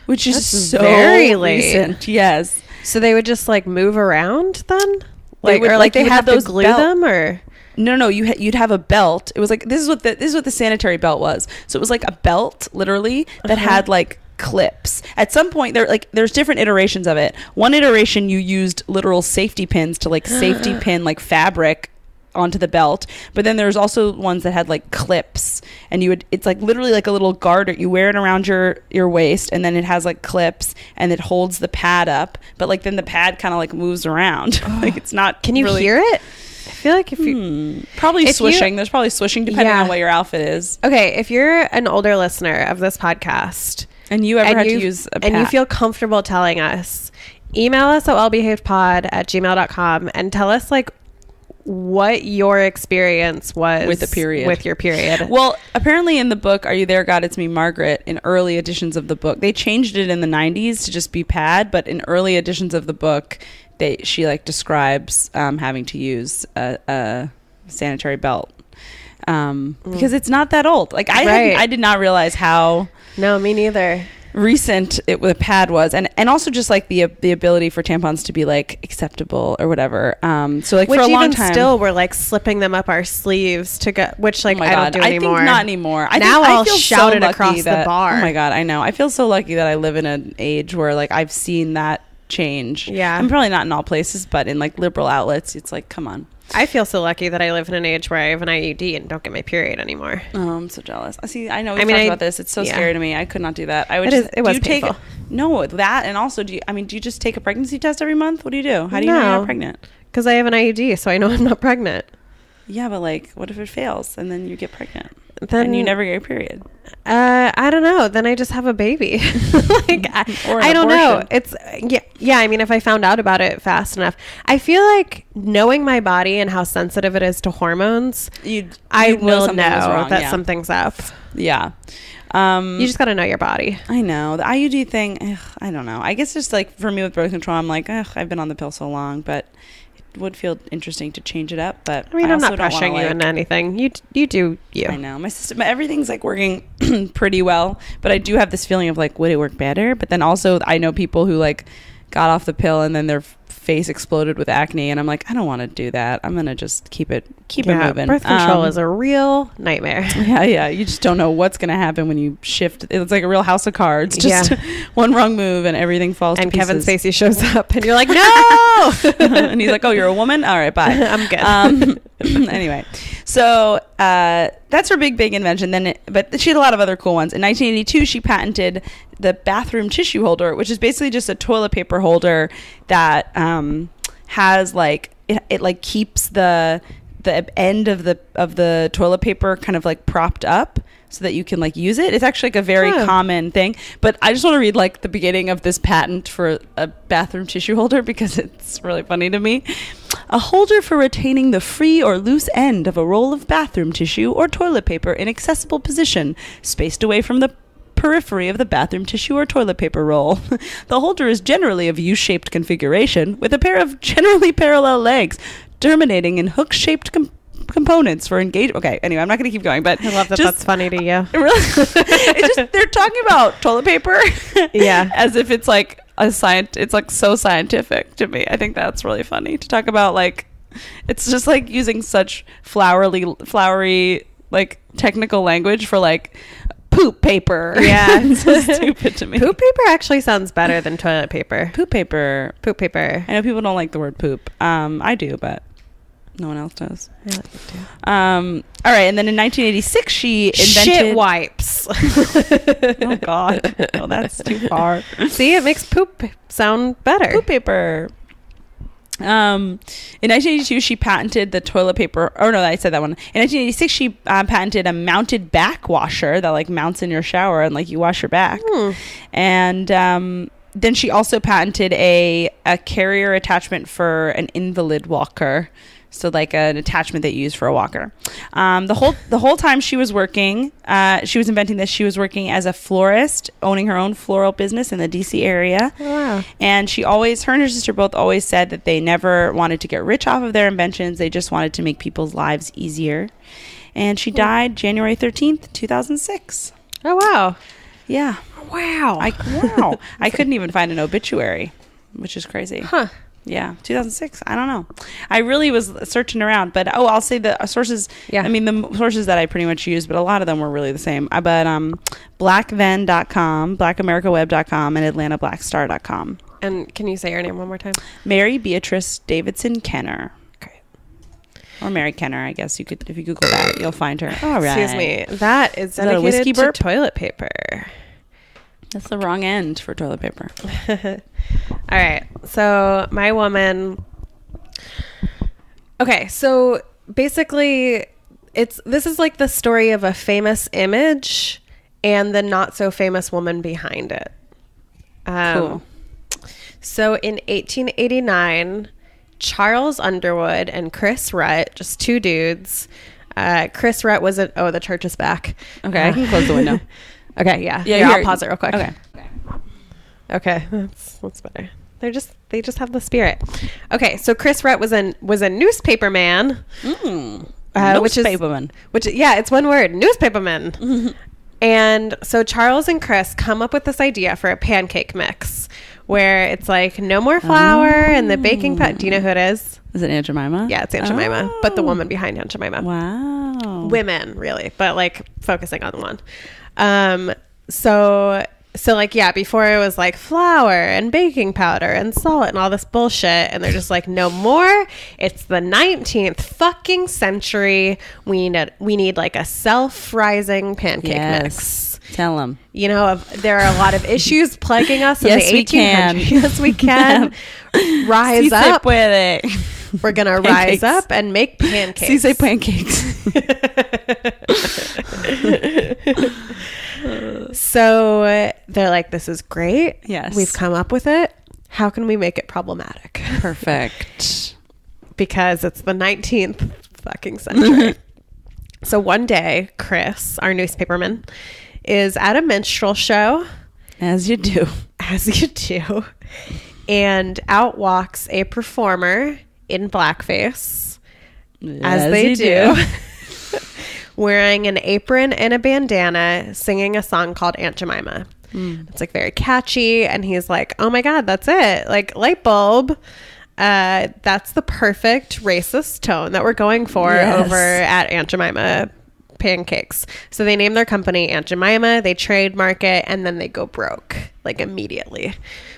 which is so very recent. Yes. So they would just like move around then, they had those glue them or. No, you'd have a belt. It was like this is what the sanitary belt was. So it was like a belt, literally, that had like clips. At some point, there's different iterations of it. One iteration, you used literal safety pins to like safety pin like fabric onto the belt. But then there's also ones that had like clips, and it's like literally like a little garter. You wear it around your waist, and then it has like clips, and it holds the pad up. But like then the pad kind of like moves around. Like it's not. Can you hear it? I feel like if you probably swishing, there's probably swishing depending on what your outfit is. Okay, if you're an older listener of this podcast and you ever had to use a pad, and you feel comfortable telling us, email us at wellbehavedpod@gmail.com and tell us like what your experience was with your period. Well, apparently in the book Are You There, God? It's Me, Margaret, in early editions of the book, they changed it in the 90s to just be pad, but in early editions of the book she like describes having to use a sanitary belt. because it's not that old. Like I did not realize how. No, me neither. Recent it with a pad was, and also just like the ability for tampons to be like acceptable or whatever. So like which for a long even time, still we're like slipping them up our sleeves to go. Which like I don't do anymore. I think not anymore. I'll shout it across the bar. Oh my god, I know. I feel so lucky that I live in an age where like I've seen that change. Yeah, I'm probably not in all places, but in like liberal outlets, it's like, come on. I feel so lucky that I live in an age where I have an IUD and don't get my period anymore. Oh, I'm so jealous. See, I know we've talked about this. It's so scary to me. I could not do that. I would. It was painful. No, that, and also, do you just take a pregnancy test every month? What do you do? How do you know you're not pregnant? Because I have an IUD, so I know I'm not pregnant. Yeah, but like, what if it fails and then you get pregnant? Then and you never get your period. I don't know. Then I just have a baby. Like I don't know. It's yeah. I mean, if I found out about it fast enough, I feel like knowing my body and how sensitive it is to hormones, I will know that something's up. Yeah. You just got to know your body. I know the IUD thing. I don't know. I guess just like for me with birth control, I'm like, I've been on the pill so long, but would feel interesting to change it up, but I mean, I'm not pressuring you into anything. You do you. I know my system, everything's like working pretty well, but I do have this feeling of like, would it work better? But then also I know people who like got off the pill and then their face exploded with acne, and I'm like, I don't want to do that. I'm gonna just keep it moving. Birth control is a real nightmare. Yeah. You just don't know what's gonna happen when you shift. It's like a real house of cards. Just one wrong move and everything falls to pieces. Kevin Spacey shows up and you're like, no. And he's like, oh, you're a woman? All right, bye. I'm good. Anyway, so that's her big invention. But she had a lot of other cool ones. In 1982, she patented the bathroom tissue holder, which is basically just a toilet paper holder that has like it like keeps the end of the toilet paper kind of like propped up so that you can like use it. It's actually like a very common thing. But I just want to read like the beginning of this patent for a bathroom tissue holder because it's really funny to me. A holder for retaining the free or loose end of a roll of bathroom tissue or toilet paper in accessible position, spaced away from the periphery of the bathroom tissue or toilet paper roll. The holder is generally of U-shaped configuration with a pair of generally parallel legs terminating in hook-shaped components for engagement. Okay, anyway, I'm not going to keep going, but I love that that's funny to you. Really, it's just they're talking about toilet paper, as if it's like it's like so scientific to me. I think that's really funny to talk about. Like, it's just like using such flowery like technical language for like poop paper. Yeah. It's so stupid to me. Poop paper actually sounds better than toilet paper. Poop paper. I know people don't like the word poop. I do, but no one else does. I like it too. All right, and then in 1986 she invented shit wipes. Oh god. No, that's too far. See, it makes poop sound better. Poop paper. In 1982 she patented the toilet paper. Oh no, I said that one. In 1986 she patented a mounted back washer that like mounts in your shower and like you wash your back. And then she also patented a carrier attachment for an invalid walker. So like an attachment that you use for a walker. The whole time she was working, she was inventing this. She was working as a florist, owning her own floral business in the DC area. Oh, wow. And her and her sister both always said that they never wanted to get rich off of their inventions. They just wanted to make people's lives easier. And she died January 13th, 2006. Oh, wow. Yeah. Wow. I couldn't even find an obituary, which is crazy. Huh. Yeah, 2006. I don't know. I really was searching around, but I'll say the sources. Yeah. I mean, the sources that I pretty much used, but a lot of them were really the same. But blackven.com, blackamericaweb.com, and atlantablackstar.com. And can you say your name one more time? Mary Beatrice Davidson Kenner. Great. Or Mary Kenner, I guess you could. If you Google that, you'll find her. All right. Excuse me. That is dedicated that a whiskey burp? to toilet paper. That's the wrong end for toilet paper. All right. So my woman. Okay. So basically this is like the story of a famous image and the not so famous woman behind it. Cool. So in 1889, Charles Underwood and Chris Rutt, just two dudes. Chris Rutt was the church is back. Okay. I can close the window. Okay, yeah. Yeah, I'll pause it real quick. Okay. That's better. They just have the spirit. Okay, so Chris Rutt was a newspaper man Newspaperman. It's one word, newspaperman. And so Charles and Chris come up with this idea for a pancake mix where it's like no more flour and the baking powder. Do you know who it is? Is it Aunt Jemima? Yeah, it's Aunt Jemima, but the woman behind Aunt Jemima. Wow. Women, really, but like focusing on one. So like, yeah, before it was like flour and baking powder and salt and all this bullshit. And they're just like, no more. It's the 19th fucking century. We need like a self-rising pancake mix. Tell them. You know, there are a lot of issues plaguing us in yes, the 1800s. We can. Yes, we can. Rise up. We're going to rise up and make pancakes. Si se pancakes. So they're like, this is great. Yes. We've come up with it. How can we make it problematic? Perfect. Because it's the 19th fucking century. So one day, Chris, our newspaperman, is at a minstrel show. As you do. And out walks a performer in blackface. As they do. Wearing an apron and a bandana, singing a song called Aunt Jemima. It's like very catchy. And he's like, oh my God, that's it. Like light bulb. That's the perfect racist tone that we're going for over at Aunt Jemima Pancakes. So they name their company Aunt Jemima, they trademark it, and then they go broke like immediately,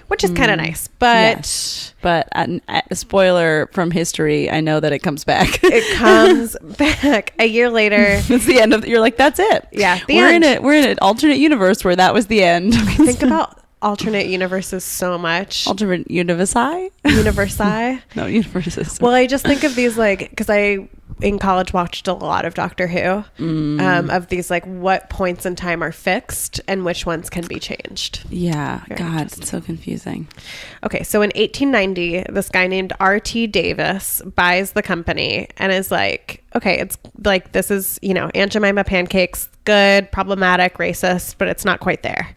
which is kind of nice. But a spoiler from history, I know that it comes back. It comes back a year later. It's the end of. You're like, that's it. Yeah, we're in an alternate universe where that was the end. Think about alternate universes so much. Alternate universi? No, universes. Well, I just think of these like, because I in college watched a lot of Doctor Who, of these like what points in time are fixed and which ones can be changed. Yeah, God, it's so confusing. Okay, so in 1890, this guy named R.T. Davis buys the company and is like, okay, it's like, this is, you know, Aunt Jemima Pancakes, good, problematic, racist, but it's not quite there.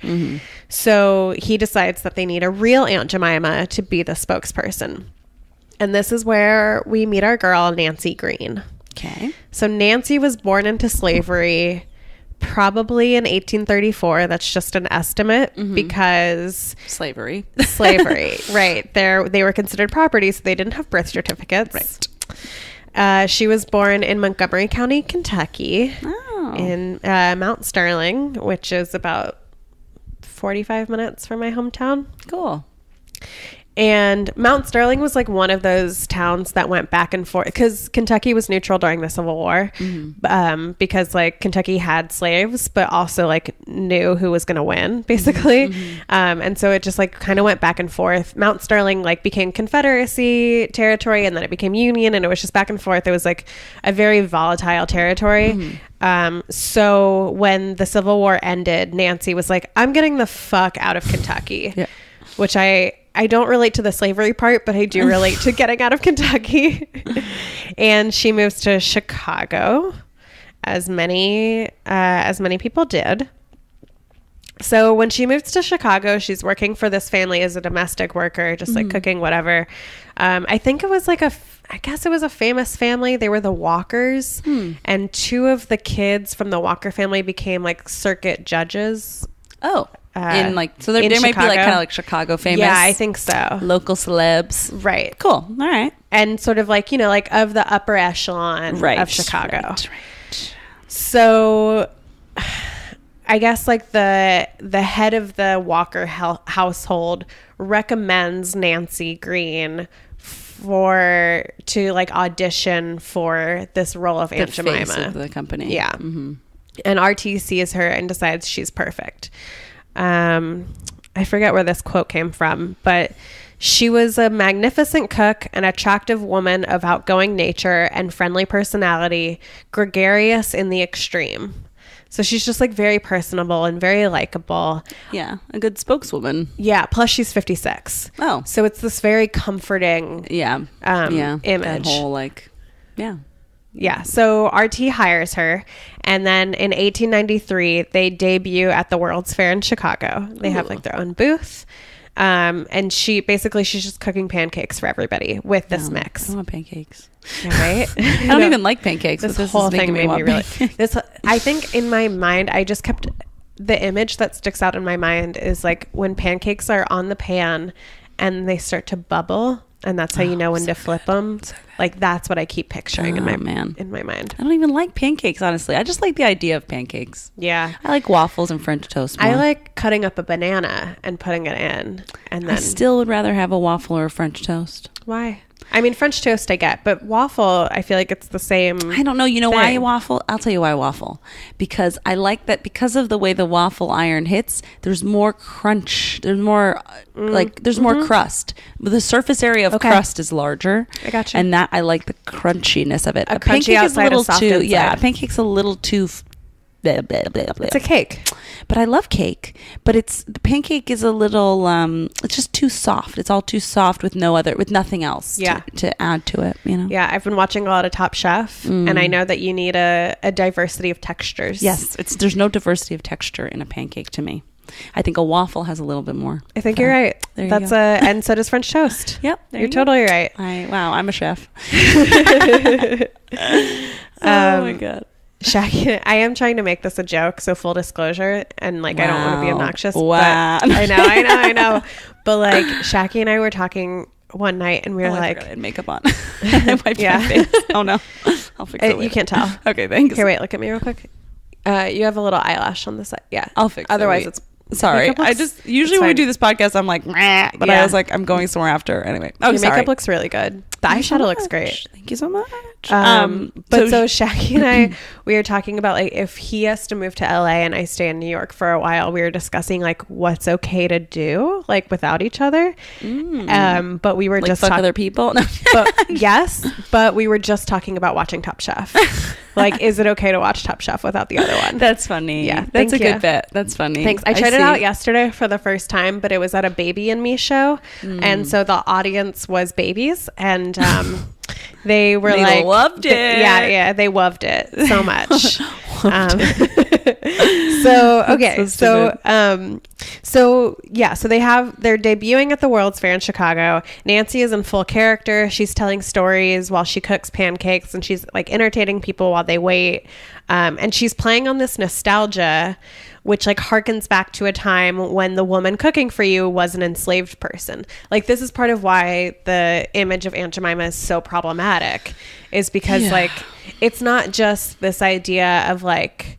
So he decides that they need a real Aunt Jemima to be the spokesperson. And this is where we meet our girl, Nancy Green. Okay. So Nancy was born into slavery probably in 1834. That's just an estimate because... Slavery. Right. They were considered property, so they didn't have birth certificates. Right. She was born in Montgomery County, Kentucky, in Mount Sterling, which is about 45 minutes from my hometown. Cool. And Mount Sterling was like one of those towns that went back and forth because Kentucky was neutral during the Civil War, because like Kentucky had slaves, but also like knew who was going to win basically. And so it just like kind of went back and forth. Mount Sterling like became Confederacy territory and then it became Union and it was just back and forth. It was like a very volatile territory. So when the Civil War ended, Nancy was like, I'm getting the fuck out of Kentucky, which I don't relate to the slavery part, but I do relate to getting out of Kentucky. And she moves to Chicago, as many people did. So when she moves to Chicago, she's working for this family as a domestic worker, just like cooking, whatever. I think it was like I guess it was a famous family. They were the Walkers. And two of the kids from the Walker family became like circuit judges. Oh. In like, so there might be like kind of like Chicago famous. Yeah, I think so. Local celebs. Right. Cool. All right. And sort of like, you know, like of the upper echelon of Chicago. Right. So I guess like the head of the Walker household recommends Nancy Green to like audition for this role of Aunt Jemima. Face of the company. Yeah. And RT sees her and decides she's perfect. I forget where this quote came from, but she was a magnificent cook, an attractive woman of outgoing nature and friendly personality, gregarious in the extreme. So she's just like very personable and very likable. Yeah, a good spokeswoman. Yeah, plus she's 56. Oh. So it's this very comforting image. That whole like, Yeah, so RT hires her, and then in 1893 they debut at the World's Fair in Chicago. They have like their own booth, and she's just cooking pancakes for everybody with this mix. I don't want pancakes. Yeah, right? I don't even like pancakes. This whole thing made me really. I think in my mind, I just kept the image that sticks out in my mind is like when pancakes are on the pan and they start to bubble. And that's how you know when to flip them. So like that's what I keep picturing in my mind. I don't even like pancakes, honestly. I just like the idea of pancakes. Yeah, I like waffles and French toast more. I like cutting up a banana and putting it in, and then I still would rather have a waffle or a French toast. Why? I mean, French toast I get, but waffle, I feel like it's the same. I don't know. You know why waffle? I'll tell you why waffle. Because I like that because of the way the waffle iron hits, there's more crunch. There's more there's more crust. The surface area of crust is larger. I got you. And that I like the crunchiness of it. A pancake is a little too inside. Yeah, a pancake's a little too blah, blah, blah, blah. It's a cake. But I love cake. But the pancake is a little it's just too soft. It's all too soft with nothing else to add to it, you know. Yeah, I've been watching a lot of Top Chef and I know that you need a diversity of textures. Yes, there's no diversity of texture in a pancake to me. I think a waffle has a little bit more. I think you're right. That's and so does French toast. Yep. You're totally right. Wow, I'm a chef. Oh my God. Shaggy, I am trying to make this a joke, so full disclosure, and like I don't want to be obnoxious. Wow. But I know. But like Shaggy and I were talking one night, and we were like, I had makeup on. I wiped my face. Oh no, I'll fix it later. You can't tell. Okay, thanks. Okay, wait, look at me real quick. You have a little eyelash on the side. Yeah, I'll fix it. Otherwise, it's sorry. I just usually when we do this podcast, I'm like, meh, but I was like, I'm going somewhere after anyway. Oh, your makeup looks really good. The eyeshadow looks great. Thank you so much. So Shaggy and I, we were talking about like if he has to move to LA and I stay in New York for a while, we were discussing like what's okay to do like without each other. But we were like just fuck other people. But we were just talking about watching Top Chef. Like, is it okay to watch Top Chef without the other one? That's funny. Yeah, that's a good bit. That's funny. Thanks. I tried it out yesterday for the first time, but it was at a Baby and Me show, and so the audience was babies, and they were they loved it. They loved it so much. So they're debuting at the World's Fair in Chicago. Nancy is in full character. She's telling stories while she cooks pancakes, and she's like entertaining people while they wait. And she's playing on this nostalgia, which like harkens back to a time when the woman cooking for you was an enslaved person. Like this is part of why the image of Aunt Jemima is so problematic, is because like it's not just this idea of like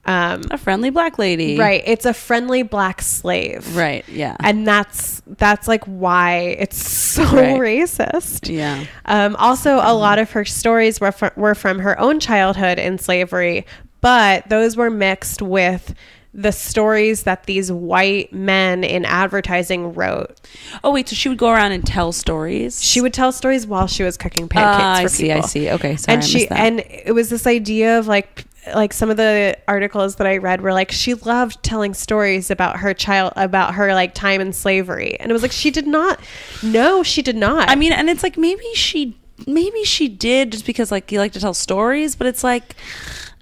a friendly black lady, right? It's a friendly black slave, right? Yeah, and that's like why it's so racist. Yeah. Also, a lot of her stories were from her own childhood in slavery, but those were mixed with the stories that these white men in advertising wrote. Oh wait, so she would go around and tell stories? She would tell stories while she was cooking pancakes for people. I see. Okay, sorry, and it was this idea of like some of the articles that I read were like she loved telling stories about her like time in slavery, and it was like she did not. No, she did not. I mean, and it's like maybe she did just because like you like to tell stories, but it's like,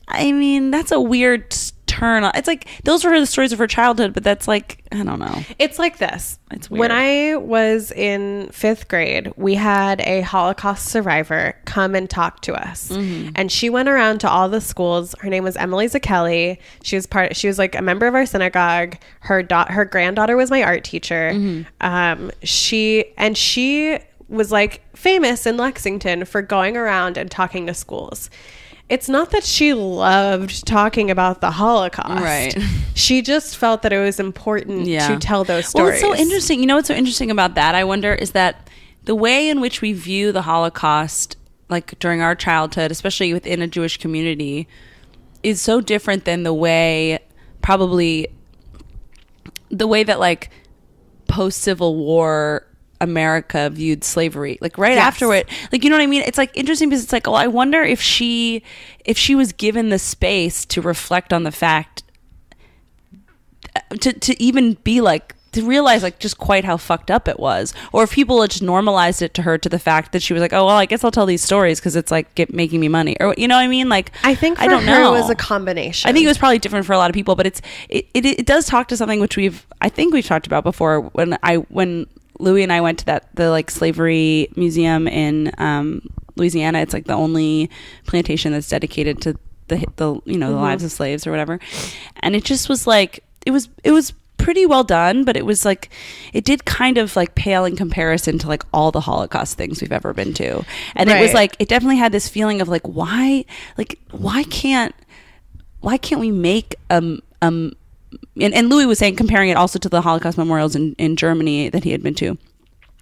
I mean, that's a weird turn. It's like those were the stories of her childhood, but that's like, I don't know. It's like this. It's weird. When I was in 5th grade, we had a Holocaust survivor come and talk to us, and she went around to all the schools. Her name was Emily Zakelli. She was like a member of our synagogue. Her granddaughter was my art teacher. She was like famous in Lexington for going around and talking to schools. It's not that she loved talking about the Holocaust. Right. She just felt that it was important to tell those stories. Well, it's so interesting. You know what's so interesting about that, I wonder, is that the way in which we view the Holocaust, like during our childhood, especially within a Jewish community, is so different than the way that like post-Civil War America viewed slavery, like after it, like, you know what I mean? It's like interesting because it's like, well, I wonder if she was given the space to reflect on the fact to even be like, to realize like just quite how fucked up it was, or if people had just normalized it to her to the fact that she was like, oh well, I guess I'll tell these stories because it's like making me money, or you know what I mean? Like I think for her it was a combination. I think it was probably different for a lot of people, but it does talk to something which I think we've talked about before when Louis and I went to the like slavery museum in Louisiana. It's like the only plantation that's dedicated to the the lives of slaves or whatever, and it just was like it was pretty well done, but it was like it did kind of like pale in comparison to like all the Holocaust things we've ever been to, and it was like it definitely had this feeling of like why can't we make and Louis was saying, comparing it also to the Holocaust memorials in Germany that he had been to,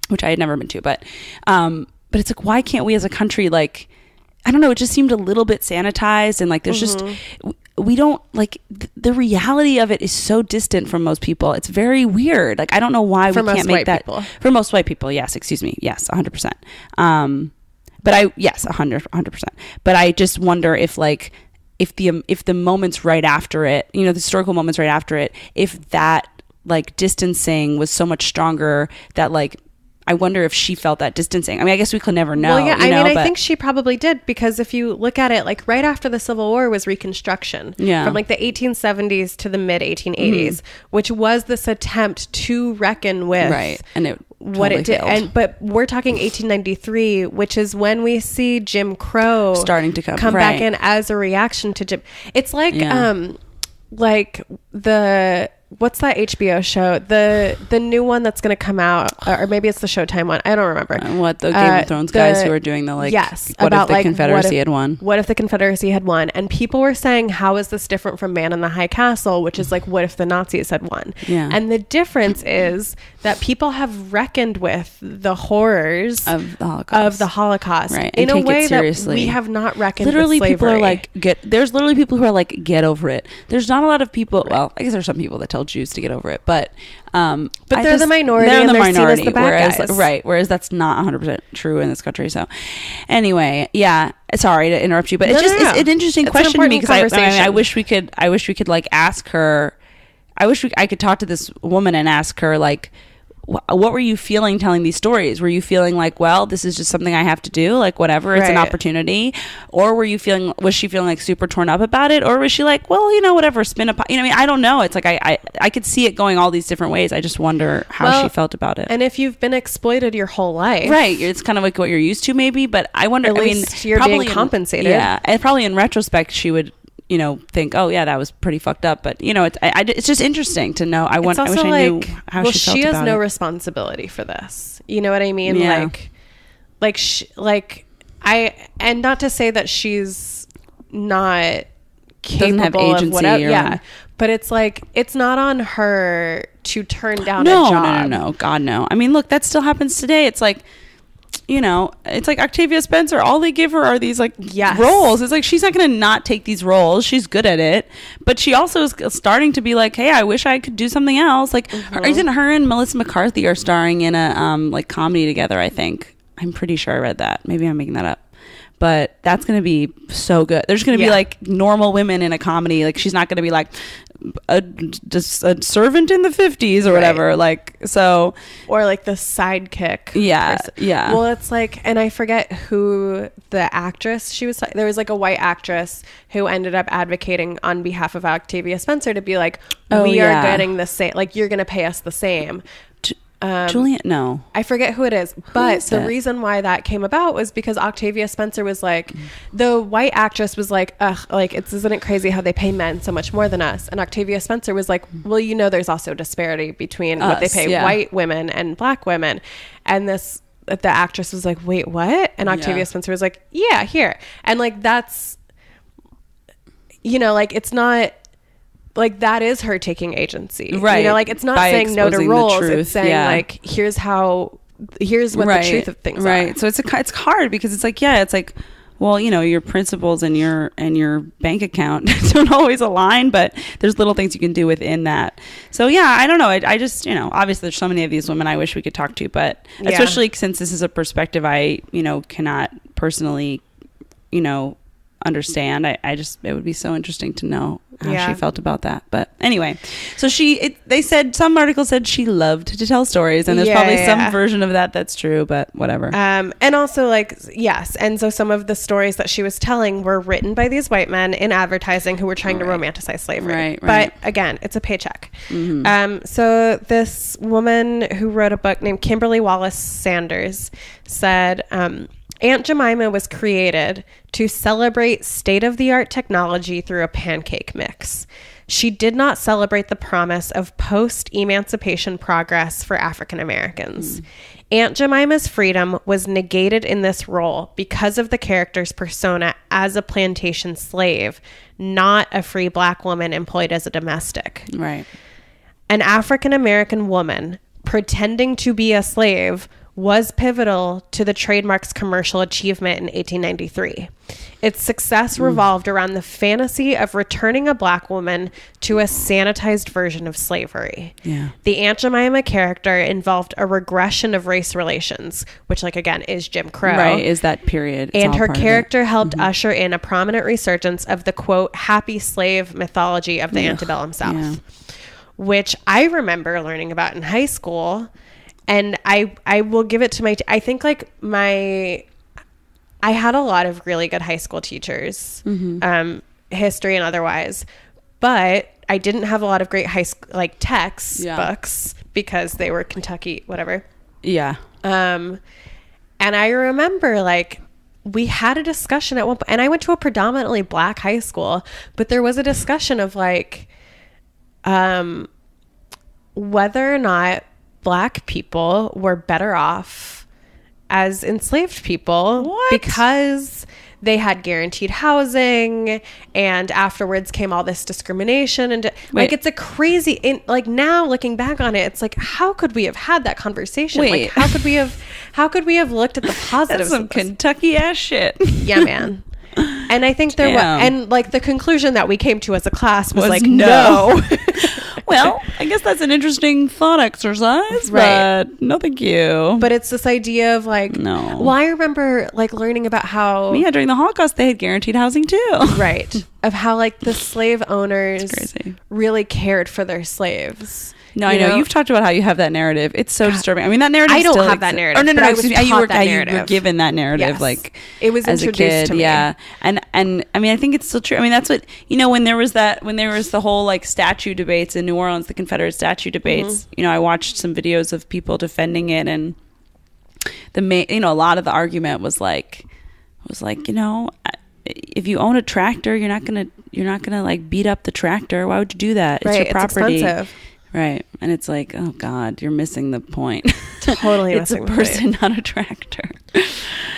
which I had never been to, but it's like, why can't we as a country, like, I don't know, it just seemed a little bit sanitized, and like there's just we don't like the reality of it is so distant from most people. It's very weird. Like I don't know why we can't make that for most white people. Yes, excuse me. Yes, 100%. But 100%. But I just wonder if like if the moments right after it, the historical moments right after it, if that like distancing was so much stronger that like I wonder if she felt that distancing. I mean, I guess we could never know. Well, yeah, I think she probably did, because if you look at it, like right after the Civil War was Reconstruction, from like the 1870s to the mid 1880s, which was this attempt to reckon with and it what it did. But we're talking 1893, which is when we see Jim Crow starting to come back in as a reaction to Jim. It's like like what's that HBO show? The new one that's going to come out, or maybe it's the Showtime one. I don't remember. What the Game of Thrones guys who are doing the like? Yes, what about if the Confederacy had won? What if the Confederacy had won? And people were saying, how is this different from Man in the High Castle, which is like, what if the Nazis had won? Yeah. And the difference is that people have reckoned with the horrors of the Holocaust, right? In a way that we have not reckoned. Literally, with people are like, there's literally people who are like, get over it. There's not a lot of people. Right. Well, I guess there's some people that tell Jews to get over it, but they're the minority. They're the minority, the bad guys. Right? Whereas that's not 100% true in this country. So, anyway, yeah. Sorry to interrupt you, but it's an interesting question to me, because I wish we could like ask her. I wish I could talk to this woman and ask her like, what were you feeling telling these stories? Were you feeling like, well, this is just something I have to do, like whatever, it's an opportunity? Or was she feeling like super torn up about it? Or was she like, well, whatever, spin a, I mean, I don't know. It's like, I could see it going all these different ways. I just wonder how she felt about it. And if you've been exploited your whole life. Right. It's kind of like what you're used to maybe, but I wonder, at least you're being compensated. Yeah. And probably in retrospect, she would, think, oh yeah, that was pretty fucked up. But it's just interesting to know. I wish I knew how she felt about it. She has no responsibility for this. You know what I mean? Yeah. And not to say that she's not capable doesn't have agency of whatever. But it's like, it's not on her to turn down a job. No, God no. I mean, look, that still happens today. It's like, it's like Octavia Spencer, all they give her are these like roles. It's like, she's not going to not take these roles. She's good at it, but she also is starting to be like, hey, I wish I could do something else. Like, isn't her and Melissa McCarthy are starring in a like comedy together? I think. I'm pretty sure I read that. Maybe I'm making that up. But that's going to be so good. There's going to be like normal women in a comedy. Like, she's not going to be like just a servant in the 50s or whatever. Like, so. Or like the sidekick. Yeah. person. Yeah. Well, it's like, and I forget who the actress she was. There was like a white actress who ended up advocating on behalf of Octavia Spencer to be like, we are getting the same, like, you're going to pay us the same. Julian, no, I forget who it is, but the reason why that came about was because Octavia Spencer was like, the white actress was like, ugh, like, isn't it crazy how they pay men so much more than us? And Octavia Spencer was like, well, there's also disparity between what they pay white women and black women. And the actress was like, wait, what? And Octavia Spencer was like, yeah, here. And like, that's, like, it's not, like, that is her taking agency, right? Like, it's not by saying no to roles. It's saying like, here's what the truth of things are. Right. So it's hard, because it's like, it's like, well, your principles and your bank account don't always align, but there's little things you can do within that. So I don't know. I just, obviously there's so many of these women I wish we could talk to, but especially since this is a perspective I, cannot personally, understand. I just, it would be so interesting to know how she felt about that. But anyway, so they said, some article said she loved to tell stories, and there's probably some version of that that's true, but whatever. And also, like, yes, and so some of the stories that she was telling were written by these white men in advertising who were trying to romanticize slavery. Right. But again, it's a paycheck. So this woman who wrote a book named Kimberly Wallace Sanders said, Aunt Jemima was created to celebrate state-of-the-art technology through a pancake mix. She did not celebrate the promise of post-emancipation progress for African Americans. Aunt Jemima's freedom was negated in this role because of the character's persona as a plantation slave, not a free black woman employed as a domestic. Right. An African American woman pretending to be a slave was pivotal to the trademark's commercial achievement in 1893. Its success revolved around the fantasy of returning a black woman to a sanitized version of slavery. Yeah. The Aunt Jemima character involved a regression of race relations, which, like, again, is Jim Crow. Right, is that period. And her character helped usher in a prominent resurgence of the, quote, happy slave mythology of the antebellum South, which I remember learning about in high school. And I will give it to I think, like, I had a lot of really good high school teachers, history and otherwise, but I didn't have a lot of great high school, like, textbooks because they were Kentucky, whatever. Yeah. And I remember, like, we had a discussion at one point, and I went to a predominantly black high school, but there was a discussion of, like, whether or not black people were better off as enslaved people because they had guaranteed housing, and afterwards came all this discrimination, and like, it's a crazy, like, now looking back on it, it's like, how could we have had that conversation? Like, how could we have looked at the positives? That's some Kentucky ass shit. Yeah, man. And I think there was, and, like, the conclusion that we came to as a class was like, no. Well, I guess that's an interesting thought exercise, but no thank you. But it's this idea of, like, no. Well, I remember, like, learning about how... Yeah, during the Holocaust, they had guaranteed housing too. Right. Of how, like, the slave owners really cared for their slaves. No, I know. You've talked about how you have that narrative. It's so disturbing. I mean, that narrative. I don't have that narrative. Oh, no. You were given that narrative, like, it was as introduced a kid, to me. Yeah, and I mean, I think it's still true. I mean, that's what, you know, when there was the whole, like, statue debates in New Orleans, the Confederate statue debates. You know, I watched some videos of people defending it, and a lot of the argument was like, you know, if you own a tractor, you're not gonna like beat up the tractor. Why would you do that? It's your property. It's expensive. Right. And it's like, oh God, you're missing the point. Totally it's a person, not a tractor.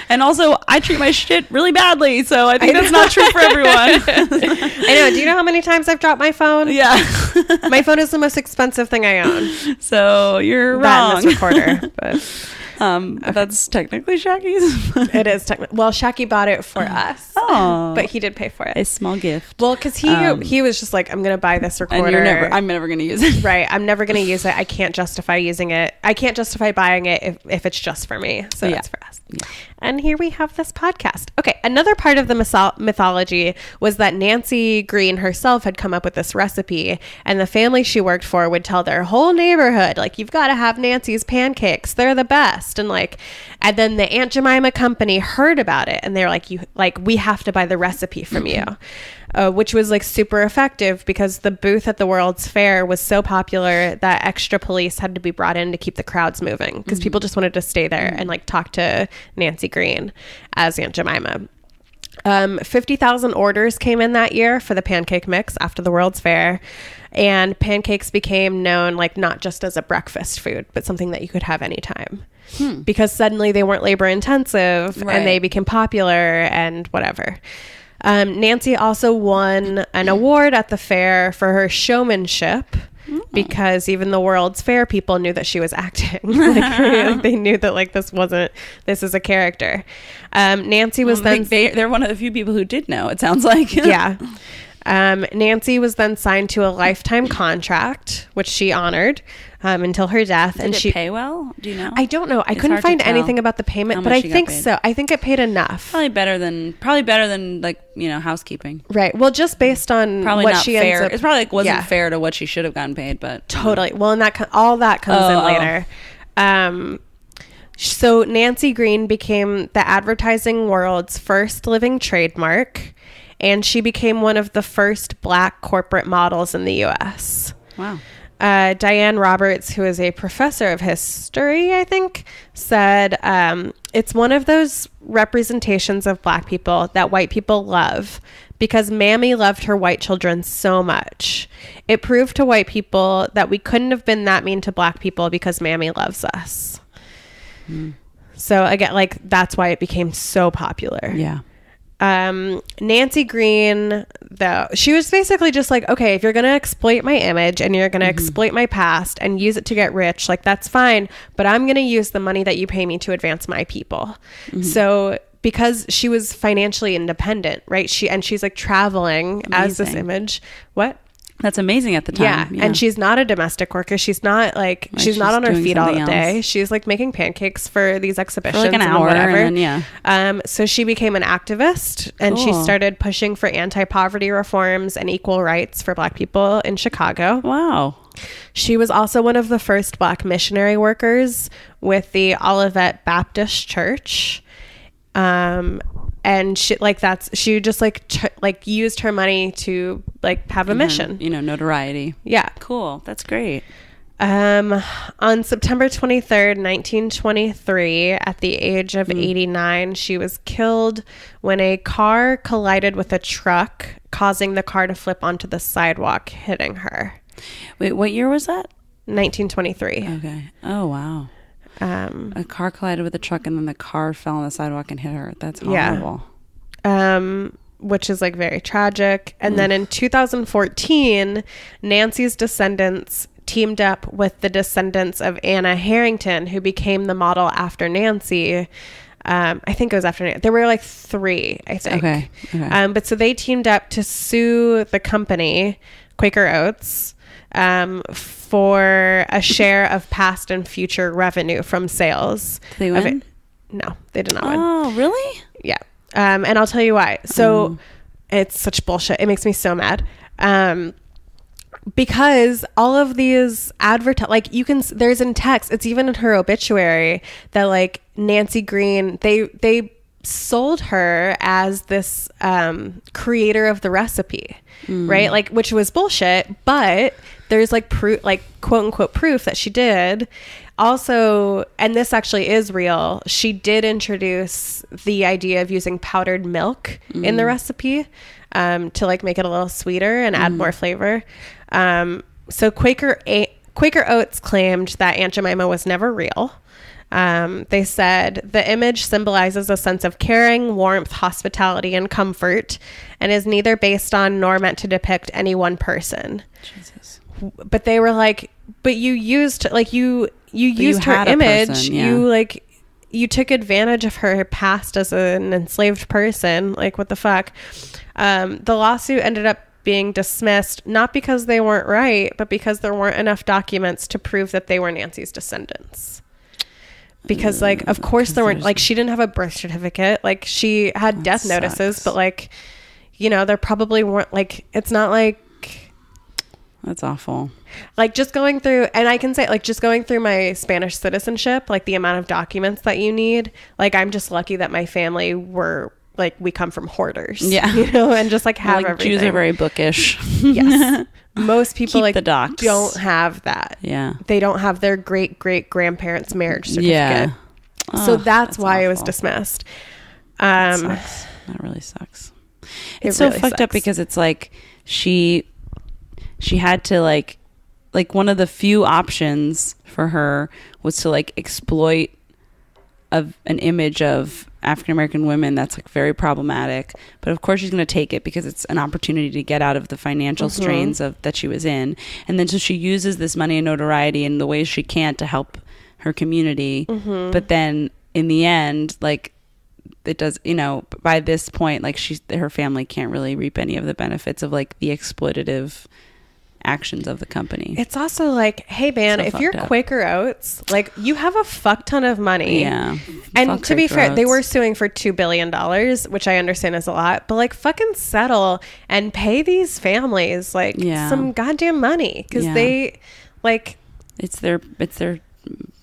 And also, I treat my shit really badly, so I think that's not true for everyone. I know. Do you know how many times I've dropped my phone? Yeah. My phone is the most expensive thing I own. So you're wrong. That and this recorder. But that's technically Shaggy's. It is technically. Well, Shaggy bought it for us. Oh. But he did pay for it. A small gift. Well, because he was just like, I'm going to buy this recorder. And I'm never going to use it. Right. I'm never going to use it. I can't justify using it. I can't justify buying it if it's just for me. So that's for us. Yeah. And here we have this podcast. Okay. Another part of the mythology was that Nancy Green herself had come up with this recipe, and the family she worked for would tell their whole neighborhood, like, you've got to have Nancy's pancakes. They're the best. And then the Aunt Jemima company heard about it, and they're like, we have to buy the recipe from you. Which was, like, super effective because the booth at the World's Fair was so popular that extra police had to be brought in to keep the crowds moving because people just wanted to stay there and, like, talk to Nancy Green as Aunt Jemima. 50,000 orders came in that year for the pancake mix after the World's Fair, and pancakes became known, like, not just as a breakfast food, but something that you could have anytime. Because suddenly they weren't labor intensive and they became popular and whatever. Nancy also won an award at the fair for her showmanship because even the World's Fair people knew that she was acting. They knew that, like, this is a character. Nancy was they're one of the few people who did know, it sounds like. Yeah. Nancy was then signed to a lifetime contract, which she honored until her death. Did it pay well? Do you know? I don't know. I couldn't find anything about the payment, but I think so. I think it paid enough. Probably better than like, you know, housekeeping. Right. Well, just based on probably what not she fair. ends up, it's probably like wasn't fair to what she should have gotten paid, but totally. Well, and all that comes in later. So Nancy Green became the advertising world's first living trademark, and she became one of the first Black corporate models in the U.S. Wow. Diane Roberts, who is a professor of history, I think, said, it's one of those representations of Black people that white people love because Mammy loved her white children so much. It proved to white people that we couldn't have been that mean to Black people because Mammy loves us. So again, like, that's why it became so popular. Yeah. Nancy Green, though, she was basically just like, okay, if you're going to exploit my image and you're going to exploit my past and use it to get rich, like, that's fine, but I'm going to use the money that you pay me to advance my people. So because she was financially independent, right? She's like traveling as this image. What? That's amazing at the time. Yeah. And she's not a domestic worker. She's not like, she's not on her feet all day. She's like making pancakes for these exhibitions. For like an hour. And then, so she became an activist and she started pushing for anti-poverty reforms and equal rights for Black people in Chicago. Wow. She was also one of the first Black missionary workers with the Olivet Baptist Church. And she just like used her money to like have a mission, you know, notoriety. Yeah. Cool. That's great. On September 23rd, 1923, at the age of 89, she was killed when a car collided with a truck, causing the car to flip onto the sidewalk, hitting her. Wait, what year was that? 1923. Okay. Oh, wow. A car collided with a truck and then the car fell on the sidewalk and hit her. That's horrible. Yeah. Which is like very tragic. And then in 2014, Nancy's descendants teamed up with the descendants of Anna Harrington, who became the model after Nancy. I think it was after Nancy. There were like 3, I think. Okay. But so they teamed up to sue the company, Quaker Oats, for a share of past and future revenue from sales. Did they win? No, they did not win. Oh, really? Yeah. And I'll tell you why. So it's such bullshit. It makes me so mad. Because all of these like there's in text, it's even in her obituary that like Nancy Green, they sold her as this creator of the recipe, right? Like, which was bullshit, but there's like proof, like quote unquote proof that she did. Also, and this actually is real, she did introduce the idea of using powdered milk in the recipe to like make it a little sweeter and add more flavor. So Quaker Oats claimed that Aunt Jemima was never real. They said the image symbolizes a sense of caring, warmth, hospitality, and comfort, and is neither based on nor meant to depict any one person. Jesus. But they were like, but you used like you used her image. Person, yeah. You took advantage of her past as an enslaved person. Like, what the fuck? The lawsuit ended up being dismissed, not because they weren't right, but because there weren't enough documents to prove that they were Nancy's descendants. Because like, of course there weren't, like, she didn't have a birth certificate. Like, she had death notices, but like, you know, there probably weren't, like, it's not like. That's awful. Like, just going through, and I can say, like, just going through my Spanish citizenship, like the amount of documents that you need, like, I'm just lucky that my family were, like, we come from hoarders. Yeah. You know, and just like have like, everything. Jews are very bookish. Yes. Most people Keep like the docs. Don't have that. Yeah. They don't have their great grandparents' marriage certificate. Yeah. So that's why awful. It was dismissed. That really sucks. It's so really fucked up because it's like she had to like one of the few options for her was to like exploit an image of African-American women that's like very problematic, but of course she's going to take it because it's an opportunity to get out of the financial strains that she was in. And then so she uses this money and notoriety in the ways she can to help her community. But then in the end, like, it does, you know, by this point, like her family can't really reap any of the benefits of like the exploitative actions of the company. It's also like, hey man, if you're Quaker Oats, like you have a fuck ton of money. Yeah. And to be fair, they were suing for $2 billion, which I understand is a lot, but like fucking settle and pay these families like some goddamn money. Cause they like, it's their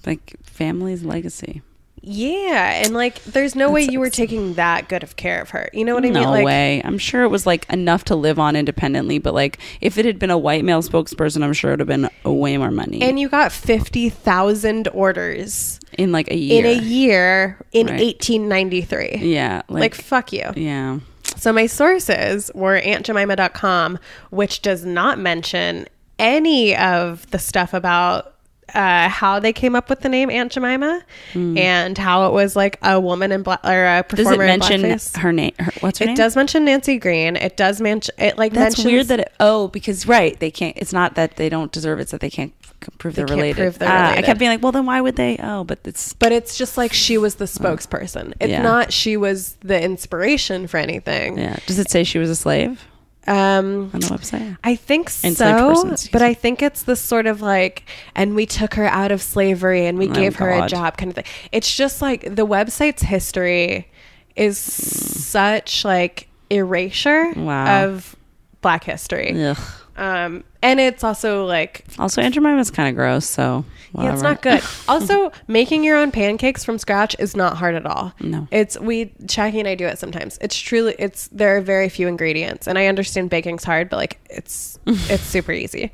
like family's legacy. Yeah, and like there's no way you were taking that good of care of her. You know what I mean? No like, way. I'm sure it was like enough to live on independently, but like if it had been a white male spokesperson, I'm sure it would have been way more money. And you got 50,000 orders in like a year. In 1893. Yeah. Like fuck you. Yeah. So my sources were AuntJemima.com, which does not mention any of the stuff about how they came up with the name Aunt Jemima and how it was like a woman in black or a performer in blackface. Does it mention her name? What's her name? It does mention Nancy Green. It does mention it. Like that's mentions, weird that because they can't. It's not that they don't deserve it; it's that they can't prove they're related. I kept being like, well, then why would they? Oh, but it's just like she was the spokesperson. It's not she was the inspiration for anything. Yeah. Does it say she was a slave? On the website, I think so, but I think it's this sort of like, and we took her out of slavery and we gave her a job kind of thing. It's just like the website's history is such like erasure of Black history. Ugh. And it's also like Aunt Jemima's kind of gross, so whatever. Yeah, it's not good. Also, making your own pancakes from scratch is not hard at all. No, Jackie and I do it sometimes. There are very few ingredients, and I understand baking's hard, but like it's super easy.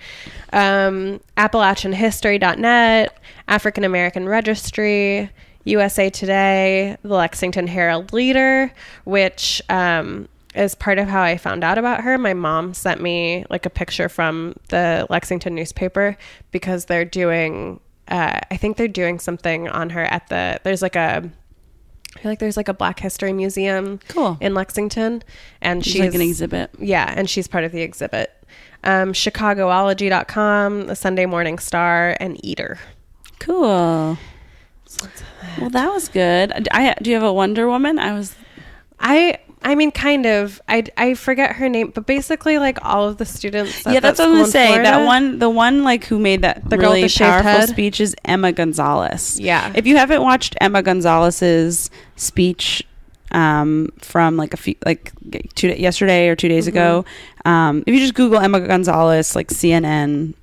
AppalachianHistory.net, African American Registry, USA Today, the Lexington Herald Leader, which as part of how I found out about her, my mom sent me like a picture from the Lexington newspaper because they're doing, I think they're doing something on her at there's like a Black History Museum in Lexington. And she's like an exhibit. Yeah. And she's part of the exhibit. Chicagoology.com, the Sunday Morning Star, and Eater. Cool. Well, that was good. Do you have a Wonder Woman? I mean, kind of. I forget her name, but basically, like all of the students. That's what I'm gonna say. The one like who made that really powerful speech is Emma Gonzalez. Yeah. If you haven't watched Emma Gonzalez's speech, from like yesterday or 2 days ago, if you just Google Emma Gonzalez, like CNN,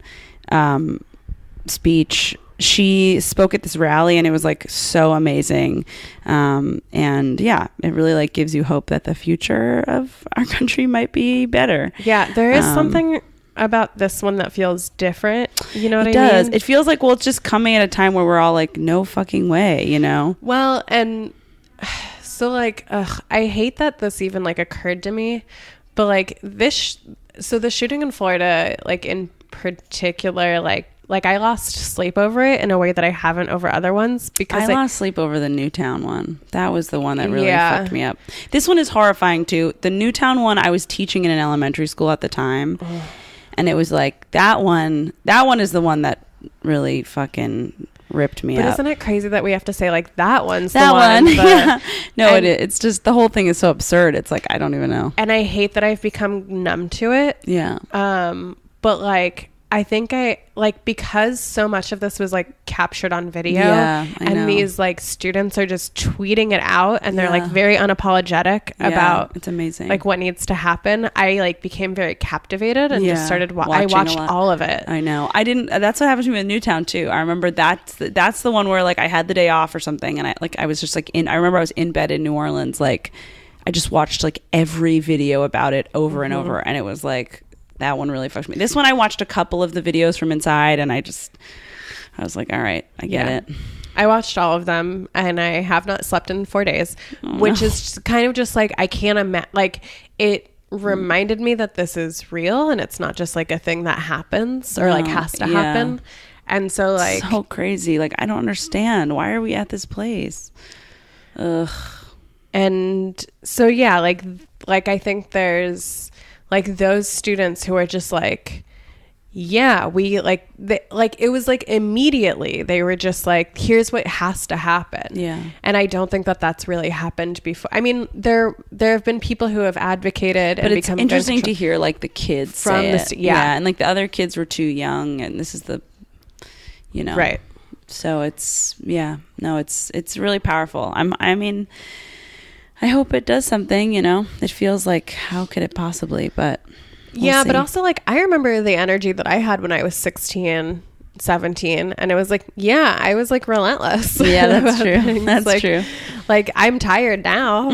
speech. She spoke at this rally and it was like so amazing. And yeah, it really like gives you hope that the future of our country might be better. Yeah, there is something about this one that feels different. You know what I mean? It does. It feels like, well, it's just coming at a time where we're all like, no fucking way, you know? Well, and so like, I hate that this even like occurred to me, but like so the shooting in Florida, like in particular, like I lost sleep over it in a way that I haven't over other ones because I lost sleep over the Newtown one. That was the one that really fucked me up. This one is horrifying too. The Newtown one, I was teaching in an elementary school at the time, and it was like that one is the one that really fucking ripped me up. But isn't it crazy that we have to say like that one's the one? Yeah. No, it's just the whole thing is so absurd. It's like I don't even know. And I hate that I've become numb to it. Yeah. But like I think because so much of this was like captured on video and these like students are just tweeting it out and they're like very unapologetic about it's amazing like what needs to happen. I like became very captivated and just started I watched all of it. I know. That's what happened to me with Newtown too. I remember that's the one where like I had the day off or something and I was just like I remember I was in bed in New Orleans, like I just watched like every video about it over and over, and it was like that one really fucked me. This one I watched a couple of the videos from inside and I was like, all right, I get it. I watched all of them and I have not slept in 4 days, which is kind of just like I can't imagine. Like it reminded me that this is real and it's not just like a thing that happens or like has to happen. And so like so crazy. Like I don't understand. Why are we at this place? Ugh. And so yeah, like I think there's like those students who are just like, yeah, we like it was like immediately they were just like, here's what has to happen. Yeah. And I don't think that that's really happened before. I mean, there have been people who have advocated, but and it's interesting to hear like the kids from say this. it. Yeah. And like the other kids were too young, and this is the, you know, right. So it's it's really powerful. I mean, I hope it does something. You know, it feels like, how could it possibly? But yeah, but also like I remember the energy that I had when I was 16, 17, and it was like, yeah, I was like relentless. Yeah, that's true. That's like, true. Like I'm tired now,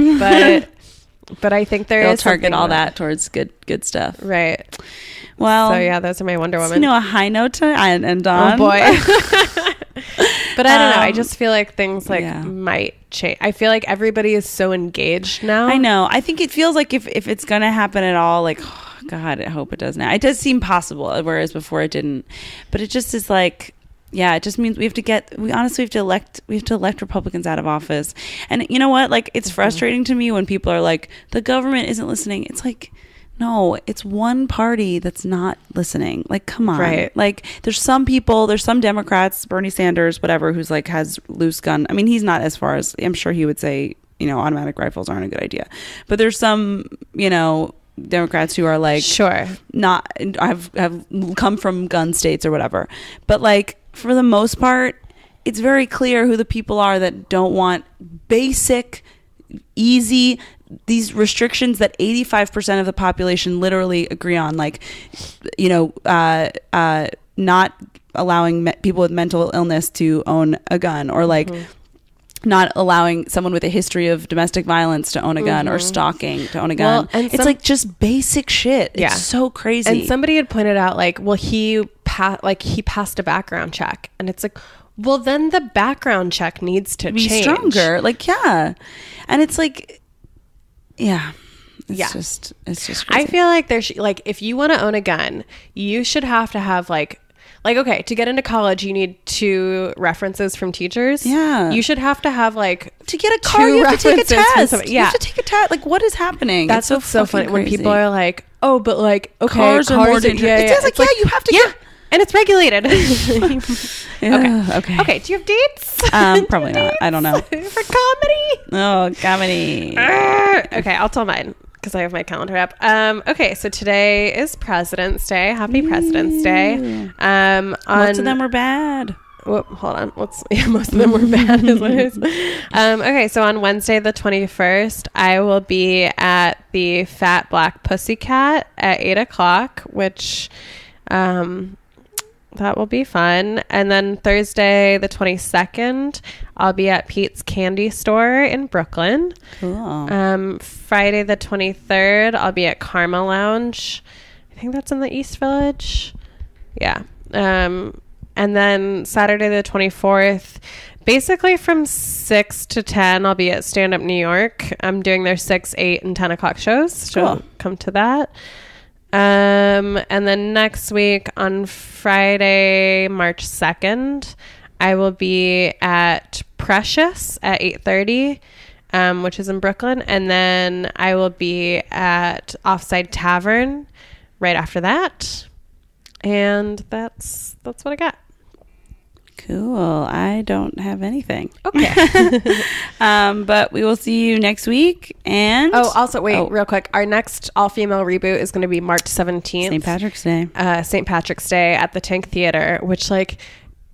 but I think they'll is target all that towards good stuff. Right. Well, so yeah, those are my Wonder Woman. You know, a high note to end on. Oh boy. But I don't know. I just feel like things like might change. I feel like everybody is so engaged now. I know. I think it feels like if it's going to happen at all, like, oh, God, I hope it does now. It does seem possible, whereas before it didn't. But it just is like, yeah, it just means we honestly have to elect Republicans out of office. And you know what? Like, it's frustrating to me when people are like, the government isn't listening. It's like, no, it's one party that's not listening. Like, come on. Right. Like, there's some Democrats, Bernie Sanders, whatever, who's like has loose gun. I mean, he's not as far as, I'm sure he would say, you know, automatic rifles aren't a good idea. But there's some, you know, Democrats who are like, sure, not have come from gun states or whatever. But like, for the most part, it's very clear who the people are that don't want basic, easy, these restrictions that 85% of the population literally agree on, like, you know, not allowing people with mental illness to own a gun, or like not allowing someone with a history of domestic violence to own a gun, or stalking to own a gun. Well, and it's like just basic shit. Yeah. It's so crazy. And somebody had pointed out, like, well, he passed a background check, and it's like, well, then the background check needs to be change. Stronger. Like, yeah. And it's like, yeah. It's just crazy. I feel like like, if you want to own a gun, you should have to have like, okay, to get into college, you need 2 references from teachers. Yeah. You should have to have like, to get a car, you have to take a test. Yeah. You have to take a test. Like, what is happening? That's what's so funny crazy. When people are like, oh, but like, okay, cars are more dangerous. It's like, yeah, you have to get. And it's regulated. Okay. Okay. Do you have dates? Probably not. I don't know. For comedy? Oh, comedy. Okay, I'll tell mine because I have my calendar up. Okay, so today is President's Day. Happy President's Day. Most of them were bad. Whoop, hold on. Most of them were bad. Is what it is. Okay, so on Wednesday the 21st, I will be at the Fat Black Pussycat at 8:00, which that will be fun. And then Thursday the 22nd, I'll be at Pete's Candy Store in Brooklyn. Cool. Friday the 23rd, I'll be at Karma Lounge. I think that's in the East Village. Yeah. And then Saturday the 24th, basically from 6 to 10, I'll be at Stand Up New York. I'm doing their 6, 8, and 10 o'clock shows. So come to that. And then next week on Friday, March 2nd, I will be at Precious at 8:30, which is in Brooklyn. And then I will be at Offside Tavern right after that. And that's what I got. Cool. I don't have anything. Okay. But we will see you next week. And also wait, real quick. Our next all-female reboot is going to be March 17th. St. Patrick's Day. St. Patrick's Day at the Tank Theater, which, like,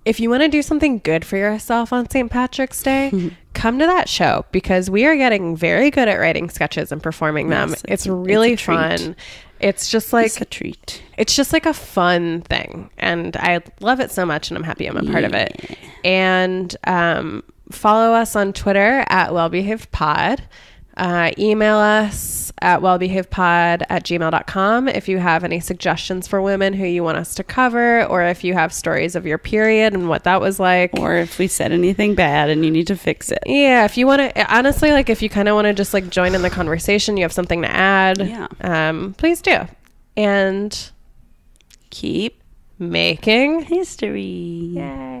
if you want to do something good for yourself on St. Patrick's Day, come to that show, because we are getting very good at writing sketches and performing them. It's really fun. It's just like it's a treat. It's just like a fun thing, and I love it so much, and I'm happy I'm a part of it. And follow us on Twitter at wellbehavedpod. Email us at wellbehavedpod@gmail.com if you have any suggestions for women who you want us to cover, or if you have stories of your period and what that was like, or if we said anything bad and you need to fix it. Yeah, if you want to, honestly, like, if you kind of want to just like join in the conversation, you have something to add, please do. And keep making history. Yay.